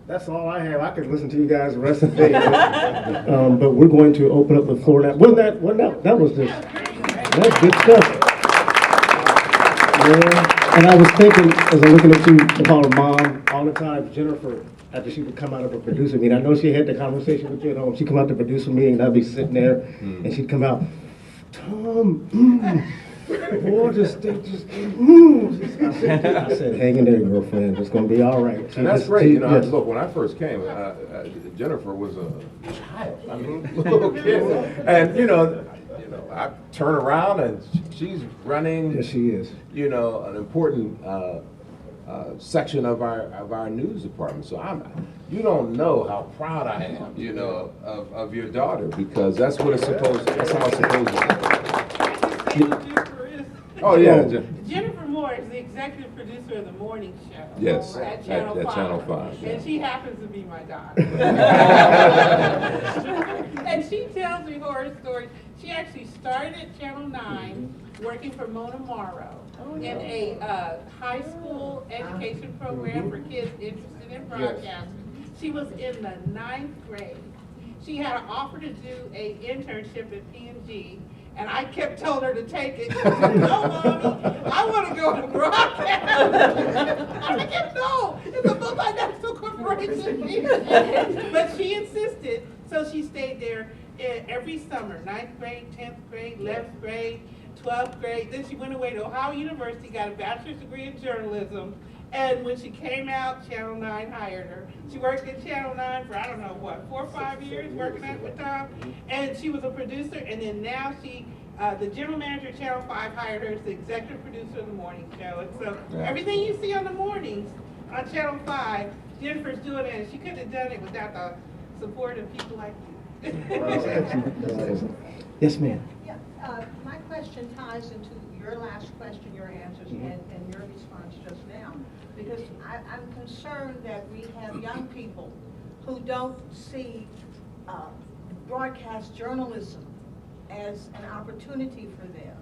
A: that's all I have. I could listen to you guys the rest of the day. But we're going to open up the floor now. That was that's good stuff. Yeah. And I was thinking, as I'm looking at you, I call her mom all the time, Jennifer, after she would come out of a producer meeting. I know she had the conversation with you at home. She'd come out to the producer meeting, and I'd be sitting there, and she'd come out, Tom, boy, I said, hang in there, girlfriend. It's going to be all right.
B: and that's great. Look, when I first came, Jennifer was a child. Little kid, and I turn around and she's running.
A: Yes, she is.
B: An important section of our news department. So you don't know how proud I am, of your daughter, because that's what it's supposed. That's how it's supposed to be. Oh yeah.
D: Jennifer Moore is the executive producer of the morning show.
B: Yes,
D: at Channel 5.
B: Channel 5.
D: And she happens to be my daughter. And she tells me horror stories. She actually started at Channel 9 working for Mona Morrow in a high school education program for kids interested in broadcasting. She was in the 9th grade. She had an offer to do an internship at P&G, And I kept telling her to take it. She said, no, Mommy, I want to go to broadcast. I said, no, it's a multinational corporation. But she insisted, so she stayed there every summer, 9th grade, 10th grade, 11th grade, 12th grade. Then she went away to Ohio University, got a bachelor's degree in journalism. And when she came out, Channel 9 hired her. She worked at Channel 9 for, I don't know, what, 4 or 5 years, working at the time. And she was a producer, and then now she, the general manager of Channel 5 hired her as the executive producer of the morning show. And so everything you see on the mornings on Channel 5, Jennifer's doing it, and she couldn't have done it without the support of people like you.
A: Yes, ma'am.
F: Yeah, my question ties into your last question, your answers, and your response just now. Because I'm concerned that we have young people who don't see broadcast journalism as an opportunity for them.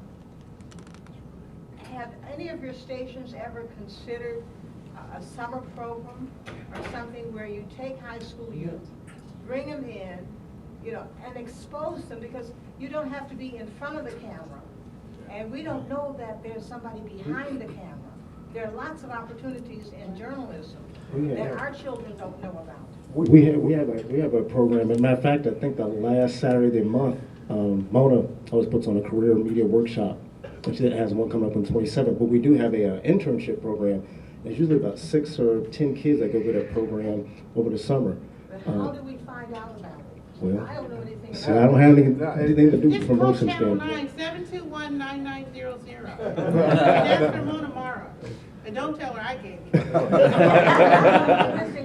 F: Have any of your stations ever considered a summer program or something where you take high school youth, bring them in, you know, and expose them, because you don't have to be in front of the camera. And we don't know that there's somebody behind the camera. There are lots of opportunities in journalism that our children don't know about.
A: We have a program. As a matter of fact, I think the last Saturday of the month, Mona always puts on a career media workshop, which has one coming up on 27th. But we do have a internship program. There's usually about 6 or 10 kids that go through that program over the summer.
F: But how do we find out about it?
A: Well,
F: I don't know anything about it.
A: So I don't have anything to do with
D: Just call
A: promotion
D: Channel
A: standpoint.
D: 9, 721-9900. That's for Mona Morrow. And don't tell her I gave you.
F: That's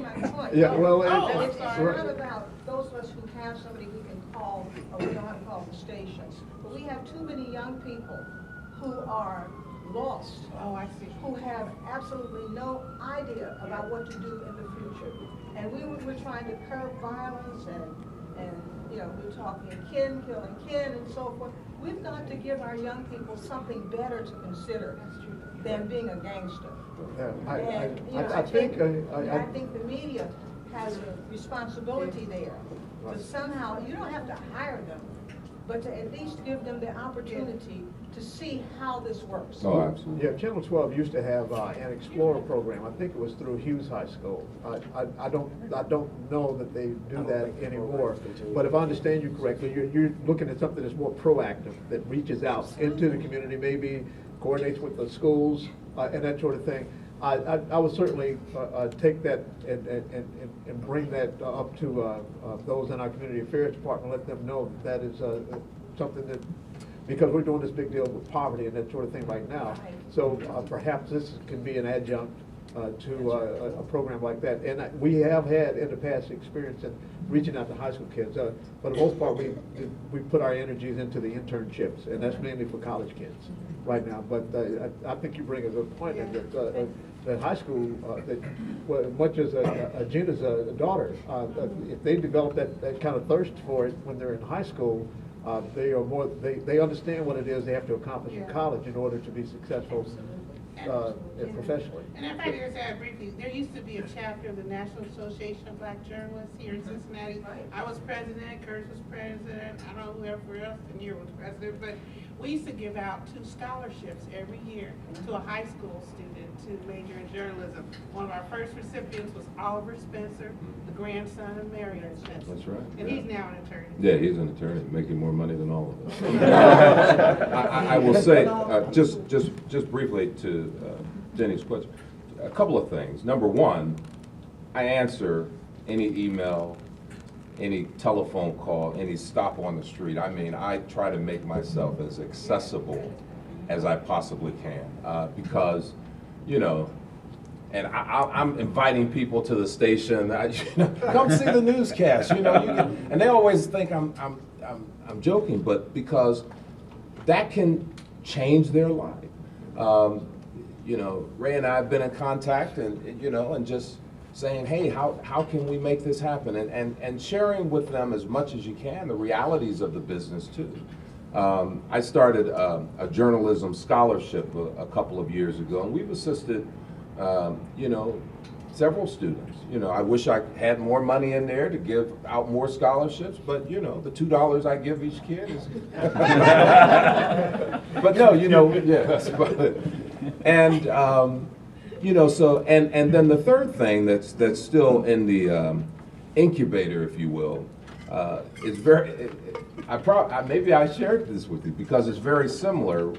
F: my point.
C: Yeah, well,
F: It's
D: sorry.
F: not about those of us who have somebody we can call, or we know how to call the stations. But we have too many young people who are lost,
D: Oh, I see.
F: who have absolutely no idea about what to do in the future. And we're trying to curb violence and you know, we're talking kin, killing kin, and so forth. We've got to give our young people something better to consider than being a gangster.
C: I
F: think the media has a responsibility there to somehow, you don't have to hire them, but to at least give them the opportunity to see how this works.
B: Oh, absolutely.
C: Yeah, Channel 12 used to have an Explorer program. I think it was through Hughes High School. I don't know that they do that anymore. But if I understand you correctly, you're looking at something that's more proactive, that reaches out into the community, maybe coordinates with the schools and that sort of thing. I would certainly take that and bring that up to those in our community affairs department, let them know that is something that, because we're doing this big deal with poverty and that sort of thing right now. So perhaps this can be an adjunct to a program like that. And we have had in the past experience in reaching out to high school kids. For the most part, we put our energies into the internships, and that's mainly for college kids right now. But I think you bring a good point in that high school, well, much as Gina's daughter, if they develop that kind of thirst for it when they're in high school, they understand what it is they have to accomplish in college in order to be successful professionally.
D: And if I could say briefly, there used to be a chapter of the National Association of Black Journalists here in Cincinnati. I was president, Courtis was president, I don't know whoever else in here was president, but we used to give out 2 scholarships every year to a high school student to major in journalism. One of our first recipients was Oliver Spencer, the grandson of Marion Spencer.
B: That's right.
D: And he's now an attorney.
B: Yeah, he's an attorney, making more money than all of us. I will say, just briefly to Jenny's question, a couple of things. Number one, I answer any email, any telephone call, any stop on the street. I mean, I try to make myself as accessible as I possibly can because, you know, and I'm inviting people to the station. Come see the newscast. You know, and they always think I'm joking, but because that can change their life. You know, Ray and I have been in contact, and you know, and just saying, hey, how can we make this happen, and sharing with them as much as you can the realities of the business too. I started a journalism scholarship a couple of years ago, and we've assisted, you know, several students. You know, I wish I had more money in there to give out more scholarships, but you know, the $2 I give each kid is. But no, you know, yes. And you know, so and then the third thing that's still in the incubator, if you will, is very. Maybe I shared this with you because it's very similar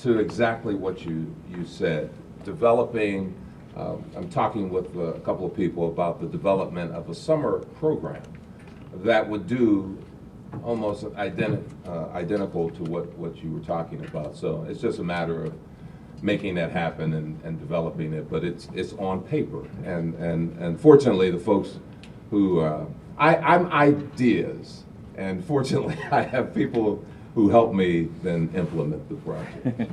B: to exactly what you said. Developing. I'm talking with a couple of people about the development of a summer program that would do almost identical to what you were talking about. So it's just a matter of making that happen and developing it, but it's on paper. And fortunately, the folks who I'm ideas, and fortunately, I have people who help me then implement the project.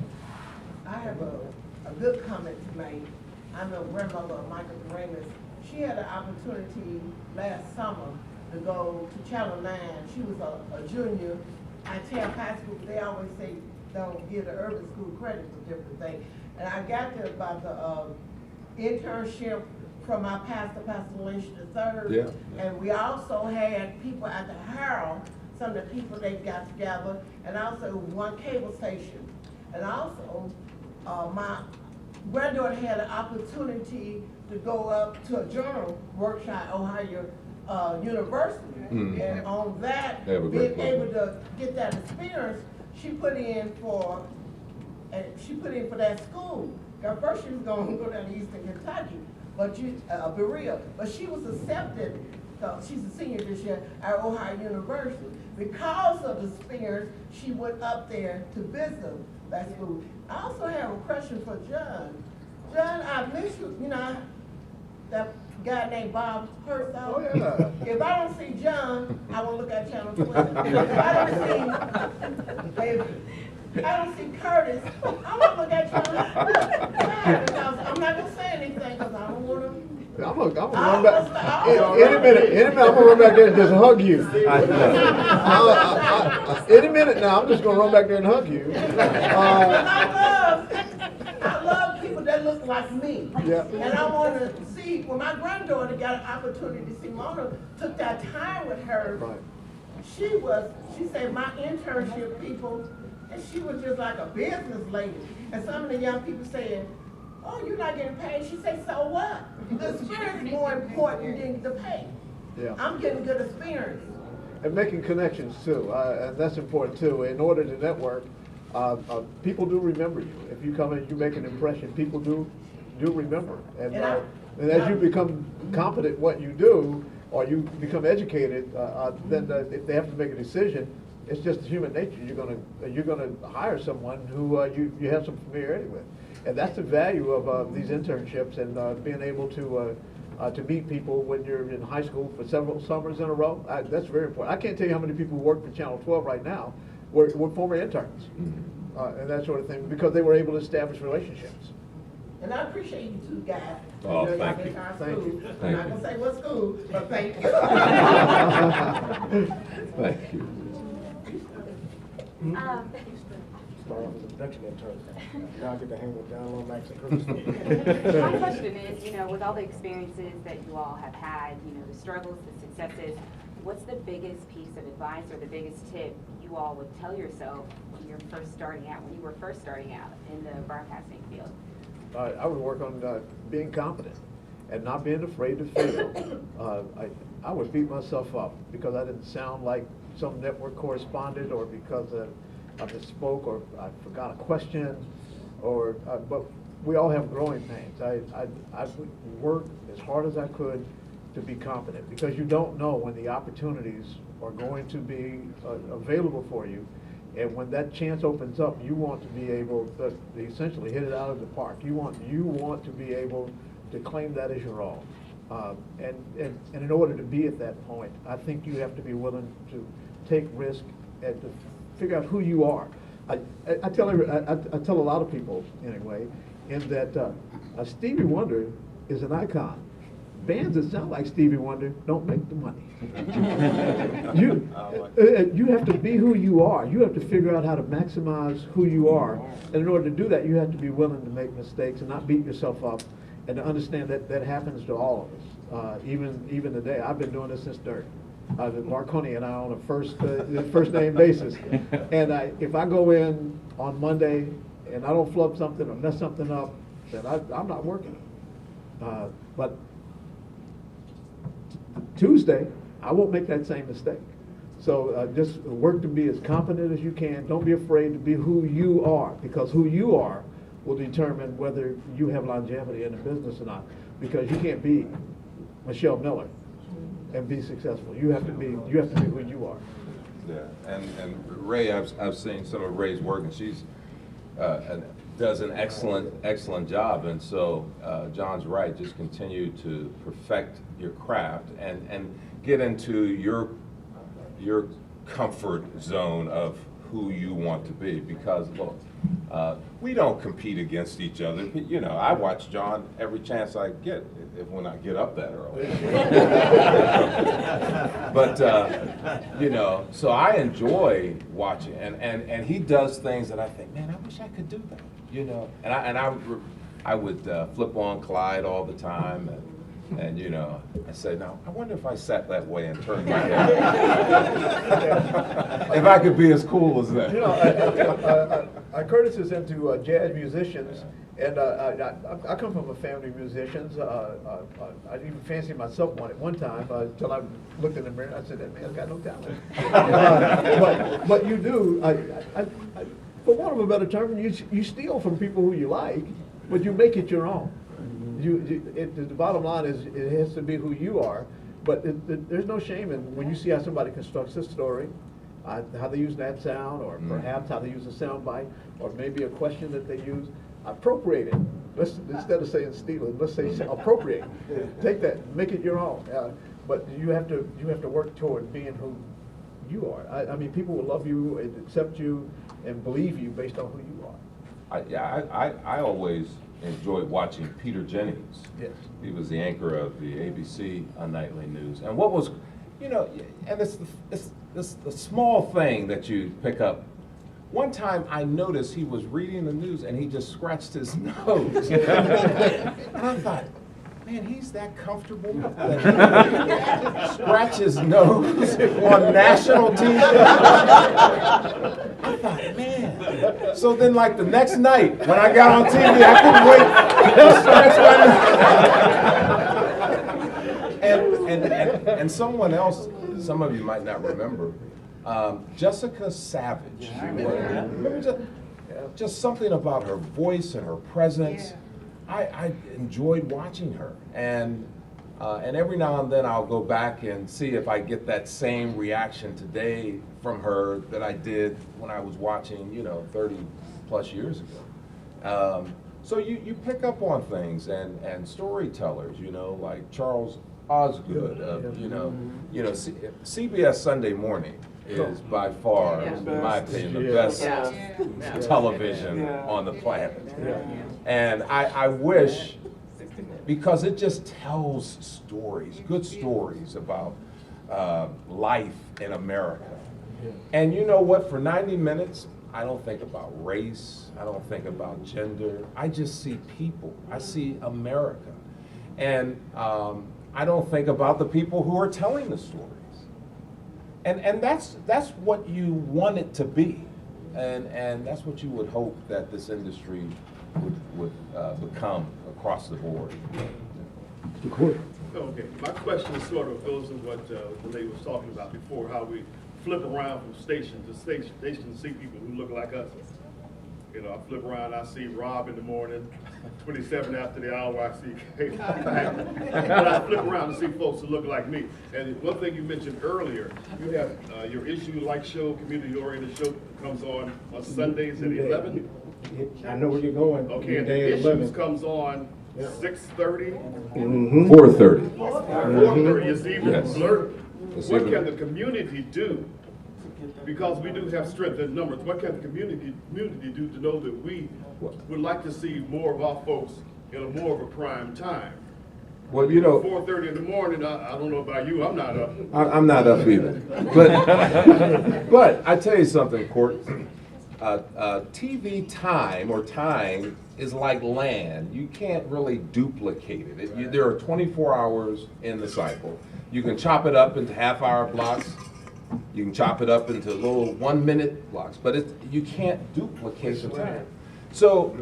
G: I have a good comment to make. I'm a grandmother of Michael Ramus. She had an opportunity last summer to go to Channel 9. She was a junior at Taft High School. They always say don't give the urban school credit for different things. And I got there about the internship from our pastor, Pastor Lynch III.
B: Yeah.
G: And we also had people at the Herald, some of the people they got together, and also one cable station. And also, my granddaughter had an opportunity to go up to a journal workshop at Ohio University.
B: Mm-hmm.
G: And on that,
B: They have a great
G: being able
B: program.
G: to get that experience, she put in for that school. At first she was going to go down to Eastern Kentucky, but Berea. But she was accepted, she's a senior this year, at Ohio University. Because of the experience, she went up there to visit that school. I also have a question for John. John, I miss you, you know, that guy named Bob Hurst.
C: Oh, yeah.
G: If I don't see John, I will look at Channel 12. If I don't see Courtis, I won't look at Channel 12. Because I'm not going to say anything because I don't want to.
C: I'm gonna run back. Any minute, I'm gonna run back there and just hug you. Any minute now, I'm just gonna run back there and hug you.
G: I love people that look like me.
C: Yeah.
G: And I want to see, when my granddaughter got an opportunity to see Mona, took that time with her.
C: Right.
G: She said, my internship people, and she was just like a business lady. And some of the young people said, oh, you're not getting paid. She said, so what? The experience is more important than the pay.
C: Yeah.
G: I'm getting good experience.
C: And making connections too, and that's important too. In order to network, people do remember you. If you come and you make an impression, people do remember. And as you become competent in what you do, or you become educated, then if they have to make a decision, it's just human nature. You're gonna hire someone who you have some familiarity with, and that's the value of these internships and being able to meet people when you're in high school for several summers in a row. That's very important. I can't tell you how many people who work for Channel 12 right now were former interns, and that sort of thing, because they were able to establish relationships.
G: And I appreciate you two guys.
B: Oh,
G: Y'all
B: thank
G: been
B: you.
G: to our
C: Thank
G: school.
C: you.
G: I'm
B: Thank
G: not
B: you.
G: gonna say what school, but thank you.
B: Thank you.
A: Start off as a production intern. Now I get to hang with John Lomax and Courtis.
H: My question is, you know, with all the experiences that you all have had, you know, the struggles, the successes, what's the biggest piece of advice or the biggest tip you all would tell yourself when you were first starting out in the broadcasting field?
C: I would work on being confident and not being afraid to fail. I would beat myself up because I didn't sound like some network correspondent, or because I misspoke, or I forgot a question, or but we all have growing pains. I would work as hard as I could to be competent, because you don't know when the opportunities are going to be available for you. And when that chance opens up, you want to be able to essentially hit it out of the park. You want to be able to claim that as your own. And in order to be at that point, I think you have to be willing to take risk and to figure out who you are. I tell a lot of people anyway, in that Stevie Wonder is an icon. Bands that sound like Stevie Wonder don't make the money. You have to be who you are. You have to figure out how to maximize who you are. And in order to do that, you have to be willing to make mistakes and not beat yourself up, and to understand that that happens to all of us. Even today, I've been doing this since 30. Marconi and I on a first name basis. And if I go in on Monday and I don't flub something or mess something up, then I'm not working. But Tuesday, I won't make that same mistake. So just work to be as competent as you can. Don't be afraid to be who you are, because who you are will determine whether you have longevity in the business or not. Because you can't be Michelle Miller and be successful. You have to be who you are.
B: Yeah, and Ray, I've seen some of Ray's work, and she's does an excellent job. And so John's right. Just continue to perfect your craft and get into your comfort zone of who you want to be. Because look, we don't compete against each other. You know, I watch John every chance I get, when I get up that early. But you know, so I enjoy watching, and he does things that I think, man, I wish I could do that. You know, and I would flip on Clyde all the time, and you know, I say, now I wonder if I sat that way and turned my head, if I could be as cool as that.
C: You know, Courtis is into jazz musicians, and I come from a family of musicians. I even fancied myself one at one time until I looked in the mirror and I said, that man's got no talent. But you do. For want of a better term, you steal from people who you like, but you make it your own. The bottom line is it has to be who you are, but there's no shame in when you see how somebody constructs a story, how they use that sound, or perhaps how they use a sound bite, or maybe a question that they use. Appropriate it. Instead of saying steal it, let's say appropriate. Take that, make it your own. But you have to work toward being who you are. I mean, people will love you and accept you and believe you based on who you are.
B: I always enjoyed watching Peter Jennings.
C: Yes.
B: He was the anchor of the ABC Nightly News. And what was, you know, and it's the small thing that you pick up. One time I noticed he was reading the news and he just scratched his nose. And I thought, man, he's that comfortable that he scratch his nose on national TV. I thought, man. So then, like the next night, when I got on TV, I couldn't wait to scratch my nose. And someone else, some of you might not remember, Jessica Savage. Remember just something about her voice and her presence. I enjoyed watching her, and every now and then I'll go back and see if I get that same reaction today from her that I did when I was watching, you know, 30 plus years ago. So you pick up on things, and storytellers, you know, like Charles Osgood, you know, CBS Sunday Morning is by far, in my opinion, the best television on the planet. And I wish, because it just tells stories, good stories about life in America. And you know what, for 90 minutes, I don't think about race, I don't think about gender, I just see people, I see America. And I don't think about the people who are telling the stories. And that's what you want it to be. And that's what you would hope that this industry would become across the board.
A: Mr. Court.
E: Okay, my question sort of goes to what the lady was talking about before, how we flip around from station to station to see people who look like us. You know, I flip around, I see Rob in the morning, 27 after the hour, I see Kate. But I flip around and see folks who look like me. And one thing you mentioned earlier, you have your issue-like show, community-oriented show comes on Sundays at 11.
A: I know where you're going.
E: Okay, and the issues comes on 6:30.
B: 4:30.
E: 4:30 is even
B: Yes.
E: blurred.
B: It's
E: What
B: even-
E: can the community do? Because we do have strength in numbers. What can the community do to know that we would like to see more of our folks in a more of a prime time?
B: Well, you know,
E: 4:30 in the morning, I don't know about you, I'm not up.
B: I'm not up either. But I tell you something, Court. TV time or time is like land. You can't really duplicate it. There are 24 hours in the cycle. You can chop it up into half-hour blocks. You can chop it up into little 1-minute blocks, but you can't duplicate the time. So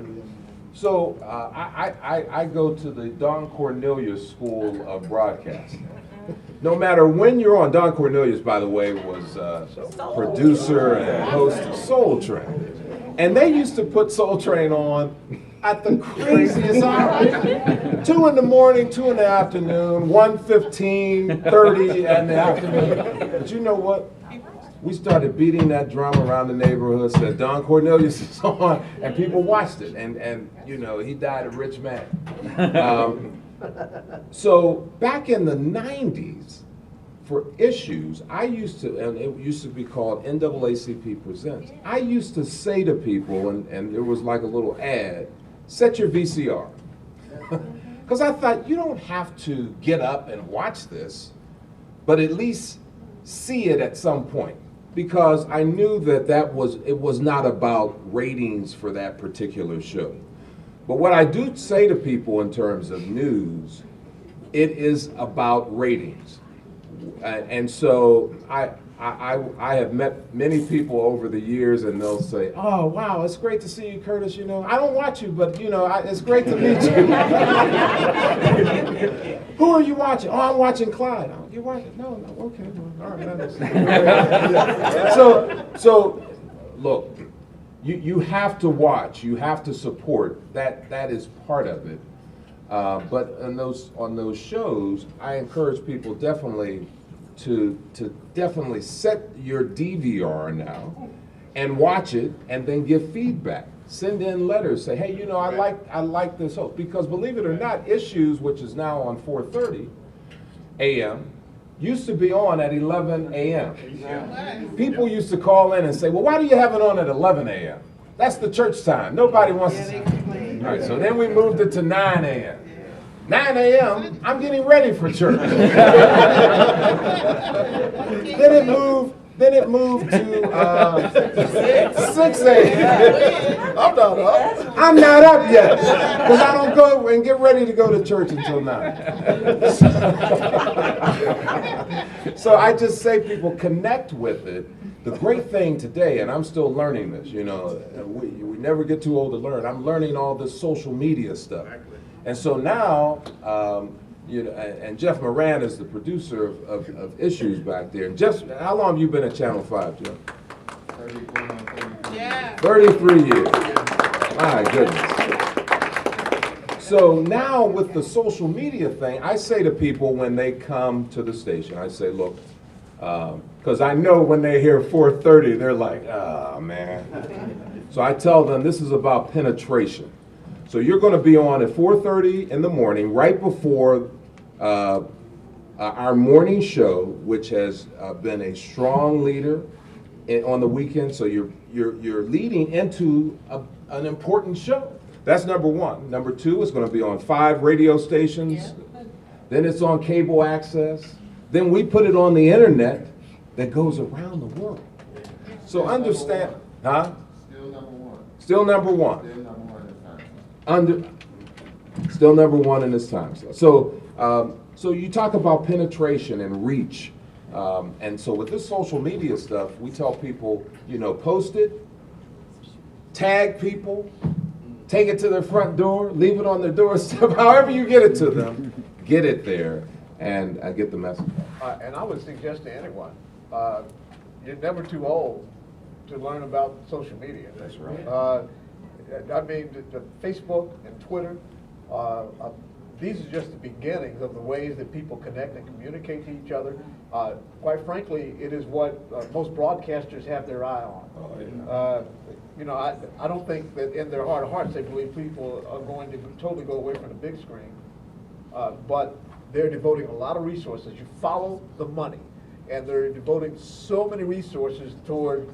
B: I go to the Don Cornelius School of Broadcasting. No matter when you're on, Don Cornelius, by the way, was producer and host of Soul Train. And they used to put Soul Train on at the craziest hours. 2 in the morning, 2 in the afternoon, 1:15, 30 in the afternoon. But you know what? We started beating that drum around the neighborhood, said Don Cornelius is on, and people watched it. And you know, he died a rich man. So back in the 90s, for issues, I used to, and it used to be called NAACP Presents, I used to say to people, and there was like a little ad, set your VCR. Because I thought, you don't have to get up and watch this, but at least see it at some point. Because I knew that it was not about ratings for that particular show. But what I do say to people in terms of news, it is about ratings. And so I have met many people over the years, and they'll say, "Oh, wow, it's great to see you, Courtis. You know, I don't watch you, but you know, it's great to meet you." Who are you watching? Oh, I'm watching Clyde. Oh, you're watching? No, okay, well, all right. So look, you have to watch. You have to support. That is part of it. But on those shows, I encourage people definitely to definitely set your DVR now and watch it, and then give feedback. Send in letters. Say, hey, you know, I like this host, because believe it or not, Issues, which is now on 4:30 a.m., used to be on at 11 a.m. People used to call in and say, well, why do you have it on at 11 a.m.? That's the church time. Nobody wants to. All right, so then we moved it to 9 a.m. 9 a.m., I'm getting ready for church. Then it moved to 6 a.m. I'm not up yet, because I don't go and get ready to go to church until 9. So I just say, people connect with it. The great thing today, and I'm still learning this, you know, we never get too old to learn. I'm learning all this social media stuff. And so now, you know, and Jeff Moran is the producer of Issues back there. And Jeff, how long have you been at Channel 5, Jeff? 33 years. My goodness. So now with the social media thing, I say to people when they come to the station, I say, look, because I know when they hear 4:30, they're like, oh, man. So I tell them this is about penetration. So you're going to be on at 4:30 in the morning, right before our morning show, which has been a strong leader on the weekend. So you're leading into an important show. That's number one. Number two, it's going to be on 5 radio stations. Then it's on cable access. Then we put it on the internet that goes around the world. So understand, huh?
I: Still number one.
B: Still number one.
I: Still number one this time.
B: Still number one in this time. So you talk about penetration and reach. And so with this social media stuff, we tell people, you know, post it, tag people, take it to their front door, leave it on their doorstep, however you get it to them, get it there, and get the message.
C: And I would suggest to anyone, you're never too old to learn about social media.
B: That's right.
C: I mean, the Facebook and Twitter, these are just the beginnings of the ways that people connect and communicate to each other. Quite frankly, it is what most broadcasters have their eye on.
B: Oh, yeah.
C: You know, I don't think that in their heart of hearts they believe people are going to totally go away from the big screen. But they're devoting a lot of resources. You follow the money. And they're devoting so many resources toward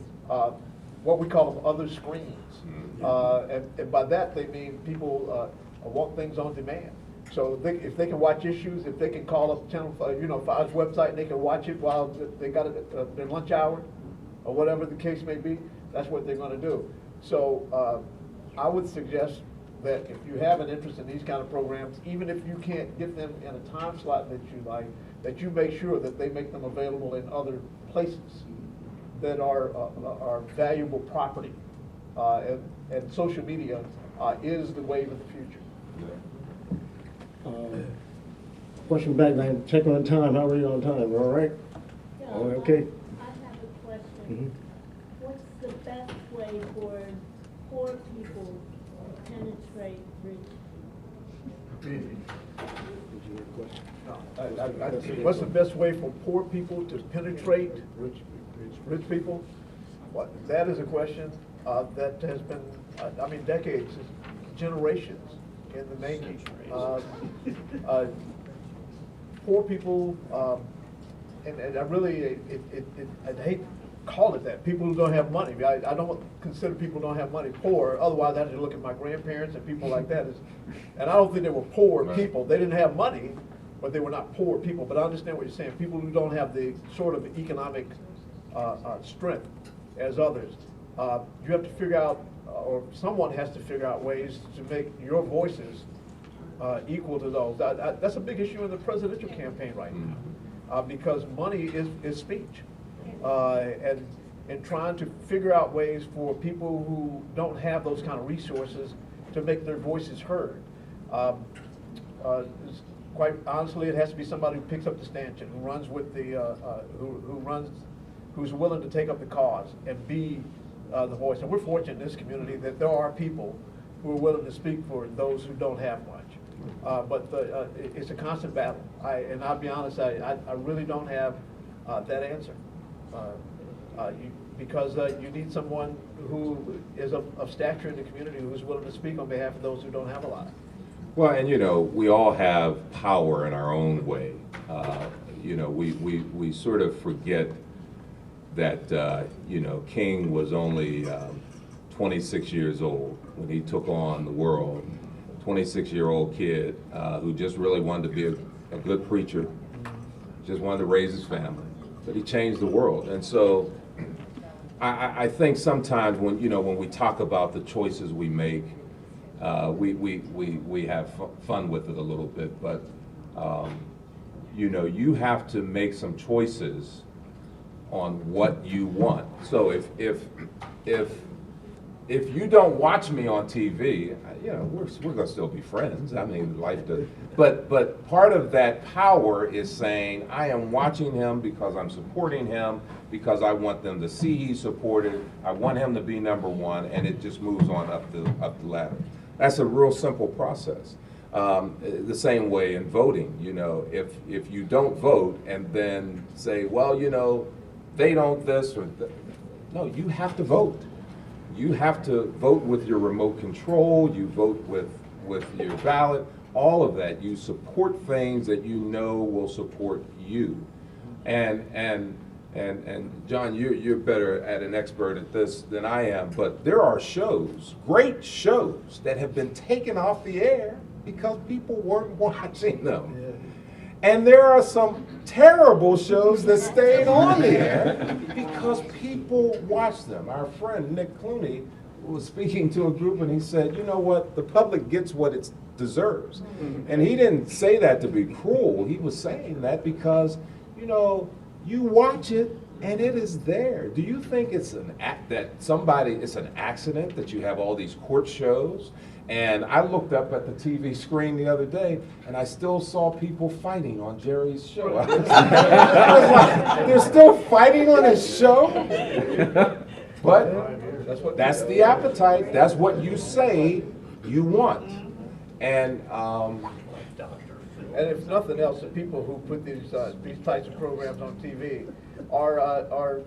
C: what we call them other screens. And by that they mean people want things on demand. So if they can watch Issues, if they can call up Channel 5's website and they can watch it while they got it at their lunch hour, or whatever the case may be, that's what they're going to do. So I would suggest that if you have an interest in these kind of programs, even if you can't get them in a time slot that you like, that you make sure that they make them available in other places that are valuable property. And social media is the wave of the future.
A: Question back, man. Check on time. How are you on time? All right?
J: Yeah,
A: Okay.
J: I have a question.
A: Mhm.
J: What's the best way for poor people to penetrate rich
C: What's the best way for poor people to penetrate rich people? That is a question that has been, decades, generations in the making. Poor people, and I really, I hate to call it that, people who don't have money. I don't consider people who don't have money poor, otherwise I have to look at my grandparents and people like that. And I don't think they were poor people. They didn't have money, but they were not poor people. But I understand what you're saying. People who don't have the sort of economic strength as others. You have to figure out, or someone has to figure out ways to make your voices equal to those. That's a big issue in the presidential campaign right now, because money is speech. And trying to figure out ways for people who don't have those kind of resources to make their voices heard. Quite honestly, it has to be somebody who picks up the stanchion, who runs with the, who's willing to take up the cause and be the voice. And we're fortunate in this community that there are people who are willing to speak for those who don't have much. But it's a constant battle. And I'll be honest, I really don't have that answer. Because you need someone who is of stature in the community who's willing to speak on behalf of those who don't have a lot.
B: Well, and we all have power in our own way. We sort of forget that, King was only 26 years old when he took on the world. 26-year-old kid who just really wanted to be a good preacher, just wanted to raise his family. But he changed the world. And so I think sometimes when we talk about the choices we make, we have fun with it a little bit, but you have to make some choices on what you want. So if you don't watch me on TV, we're gonna still be friends. I mean, life does. But part of that power is saying I am watching him because I'm supporting him, because I want them to see he's supported. I want him to be number one, and it just moves on up the ladder. That's a real simple process. The same way in voting. If you don't vote and then say, well, they don't this or that. No, you have to vote. You have to vote with your remote control, you vote with your ballot, all of that. You support things that you know will support you. And John, you're better at an expert at this than I am, but there are shows, great shows, that have been taken off the air because people weren't watching them. Yeah. And there are some terrible shows that stayed on the air because people watched them. Our friend Nick Clooney was speaking to a group and he said, you know what, the public gets what it deserves. And he didn't say that to be cruel. He was saying that because, you watch it and it is there. Do you think it's an accident that you have all these court shows? And I looked up at the TV screen the other day, and I still saw people fighting on Jerry's show. I was like, they're still fighting on his show? But that's the appetite. That's what you say you want. And
C: if nothing else, the people who put these types of programs on TV are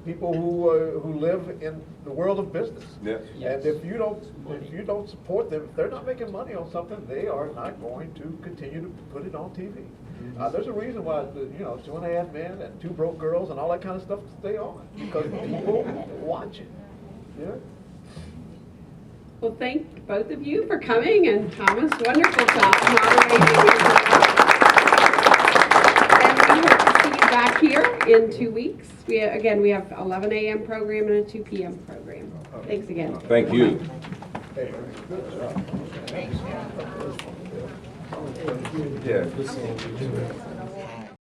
C: people who live in the world of business. Yes. And if you don't support them, if they're not making money on something, they are not going to continue to put it on TV. There's a reason why 2.5 Men and 2 Broke Girls and all that kind of stuff stay on, because people watch it. Yeah.
K: Well, thank both of you for coming, and Thomas, wonderful job moderating. And we hope to see you back back here in 2 weeks. We have 11 a.m. program and a 2 p.m. program. Thanks again.
B: Thank you. Yeah.